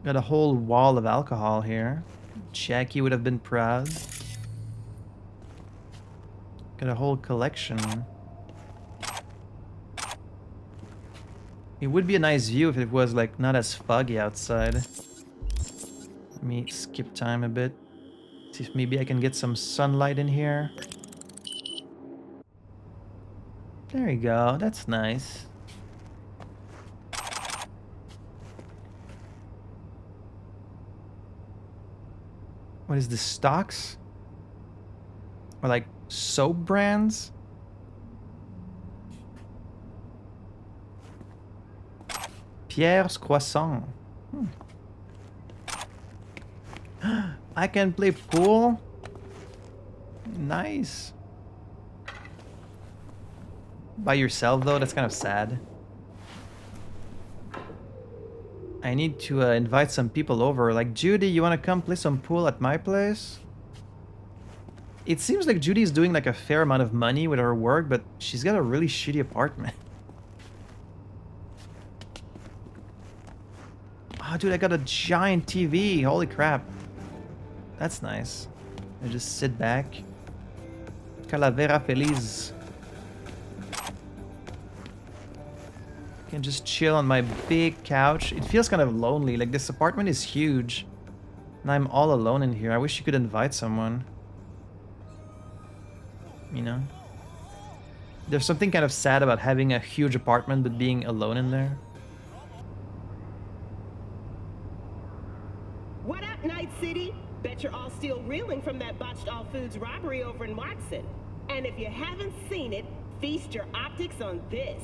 Got a whole wall of alcohol here. Jackie would have been proud. Got a whole collection. It would be a nice view if it was like not as foggy outside. Let me skip time a bit. See if maybe I can get some sunlight in here. There you go, that's nice. What is this, stocks? Or like soap brands? Pierre's Croissant. I can play pool? Nice. By yourself though, that's kind of sad. I need to invite some people over. Like, Judy, you want to come play some pool at my place? It seems like Judy's doing like a fair amount of money with her work, but she's got a really shitty apartment. Oh, dude, I got a giant TV. Holy crap. That's nice. I just sit back. Calavera feliz. Can just chill on my big couch. It feels kind of lonely. Like, this apartment is huge. And I'm all alone in here. I wish you could invite someone. You know? There's something kind of sad about having a huge apartment but being alone in there. What up, Night City? Bet you're all still reeling from that botched all foods robbery over in Watson. And if you haven't seen it, feast your optics on this.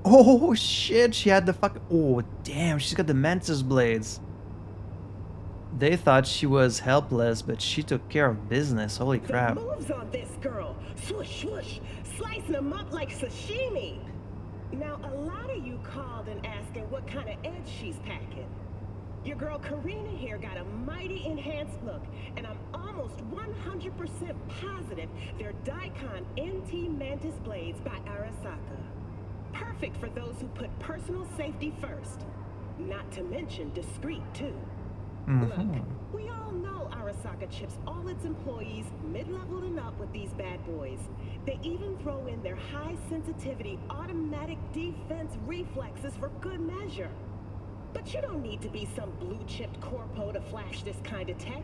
Oh shit, she had the fuck. Oh damn, she's got the mantis blades. They thought she was helpless, but she took care of business. Holy crap. The moves on this girl. Swoosh, swoosh. Slicing them up like sashimi. Now, a lot of you called and asking what kind of edge she's packing. Your girl Karina here got a mighty enhanced look, and I'm almost 100% positive they're Daikon NT Mantis blades by Arasaka. Perfect for those who put personal safety first. Not to mention discreet, too. Look, we all know Arasaka chips all its employees mid-level and up with these bad boys. They even throw in their high-sensitivity automatic defense reflexes for good measure. But you don't need to be some blue-chipped corpo to flash this kind of tech.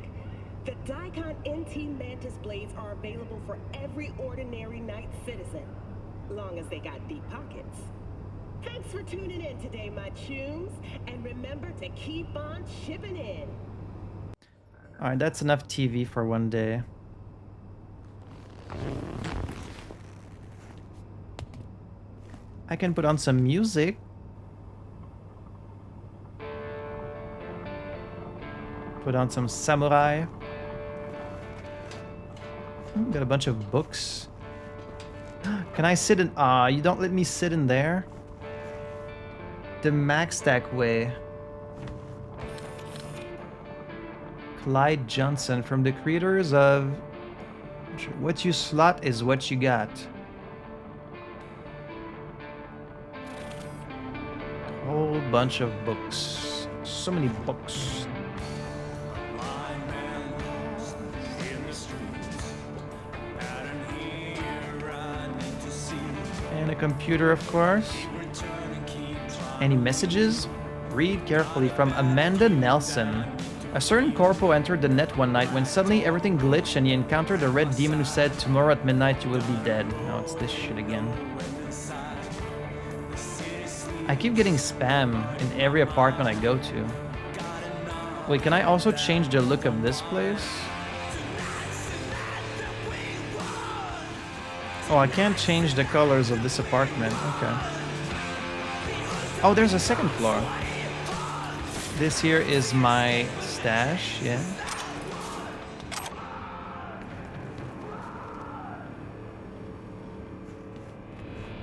The Daikon NT Mantis blades are available for every ordinary night citizen. Long as they got deep pockets. Thanks for tuning in today, my tunes, and remember to keep on shipping in. Alright, that's enough TV for one day. I can put on some music. Put on some samurai. Got a bunch of books. Can I sit in? You don't let me sit in there. The Max Stack way. Clyde Johnson, from the creators of What You Slot Is What You Got. Whole bunch of books. So many books. And a computer, of course. Any messages? Read carefully, from Amanda Nelson. A certain corpo entered the net one night when suddenly everything glitched and he encountered a red demon who said, "Tomorrow at midnight you will be dead." Oh, it's this shit again. I keep getting spam in every apartment I go to. Wait, can I also change the look of this place? Oh, I can't change the colors of this apartment. Okay. Oh, there's a second floor. This here is my stash, yeah.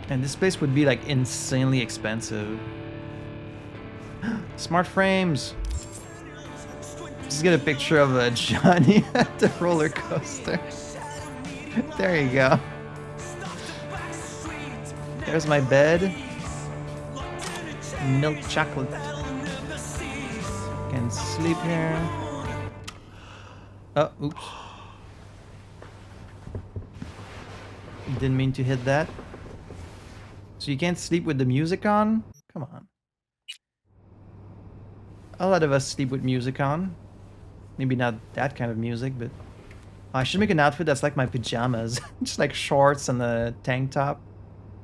And this place would be like insanely expensive. Smart frames. Just get a picture of Johnny at the roller coaster. There you go. There's my bed. Milk chocolate. Can sleep here. Oh, oops. Didn't mean to hit that. So you can't sleep with the music on? Come on. A lot of us sleep with music on. Maybe not that kind of music, but... I should make an outfit that's like my pajamas. Just like shorts and a tank top.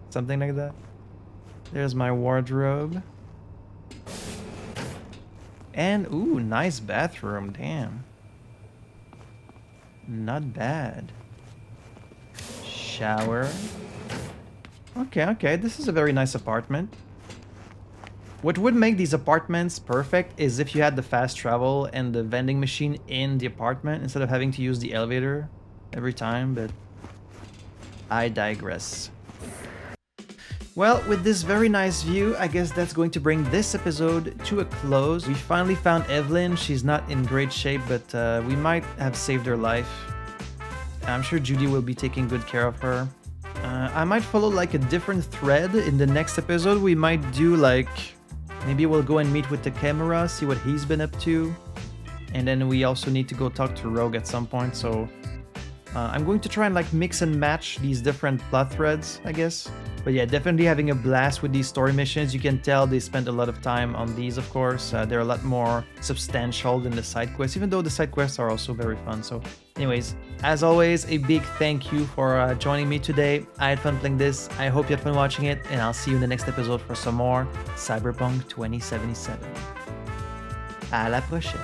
Something like that. There's my wardrobe. And, ooh, nice bathroom. Damn. Not bad. Shower. Okay. This is a very nice apartment. What would make these apartments perfect is if you had the fast travel and the vending machine in the apartment instead of having to use the elevator every time, but I digress. Well, with this very nice view, I guess that's going to bring this episode to a close. We finally found Evelyn. She's not in great shape, but we might have saved her life. I'm sure Judy will be taking good care of her. I might follow like a different thread in the next episode. We might do like... Maybe we'll go and meet with the camera, see what he's been up to. And then we also need to go talk to Rogue at some point, so... I'm going to try and like mix and match these different plot threads, I guess. But yeah, definitely having a blast with these story missions. You can tell they spent a lot of time on these, of course. They're a lot more substantial than the side quests, even though the side quests are also very fun. So anyways, as always, a big thank you for joining me today. I had fun playing this. I hope you had fun watching it, and I'll see you in the next episode for some more Cyberpunk 2077. À la prochaine.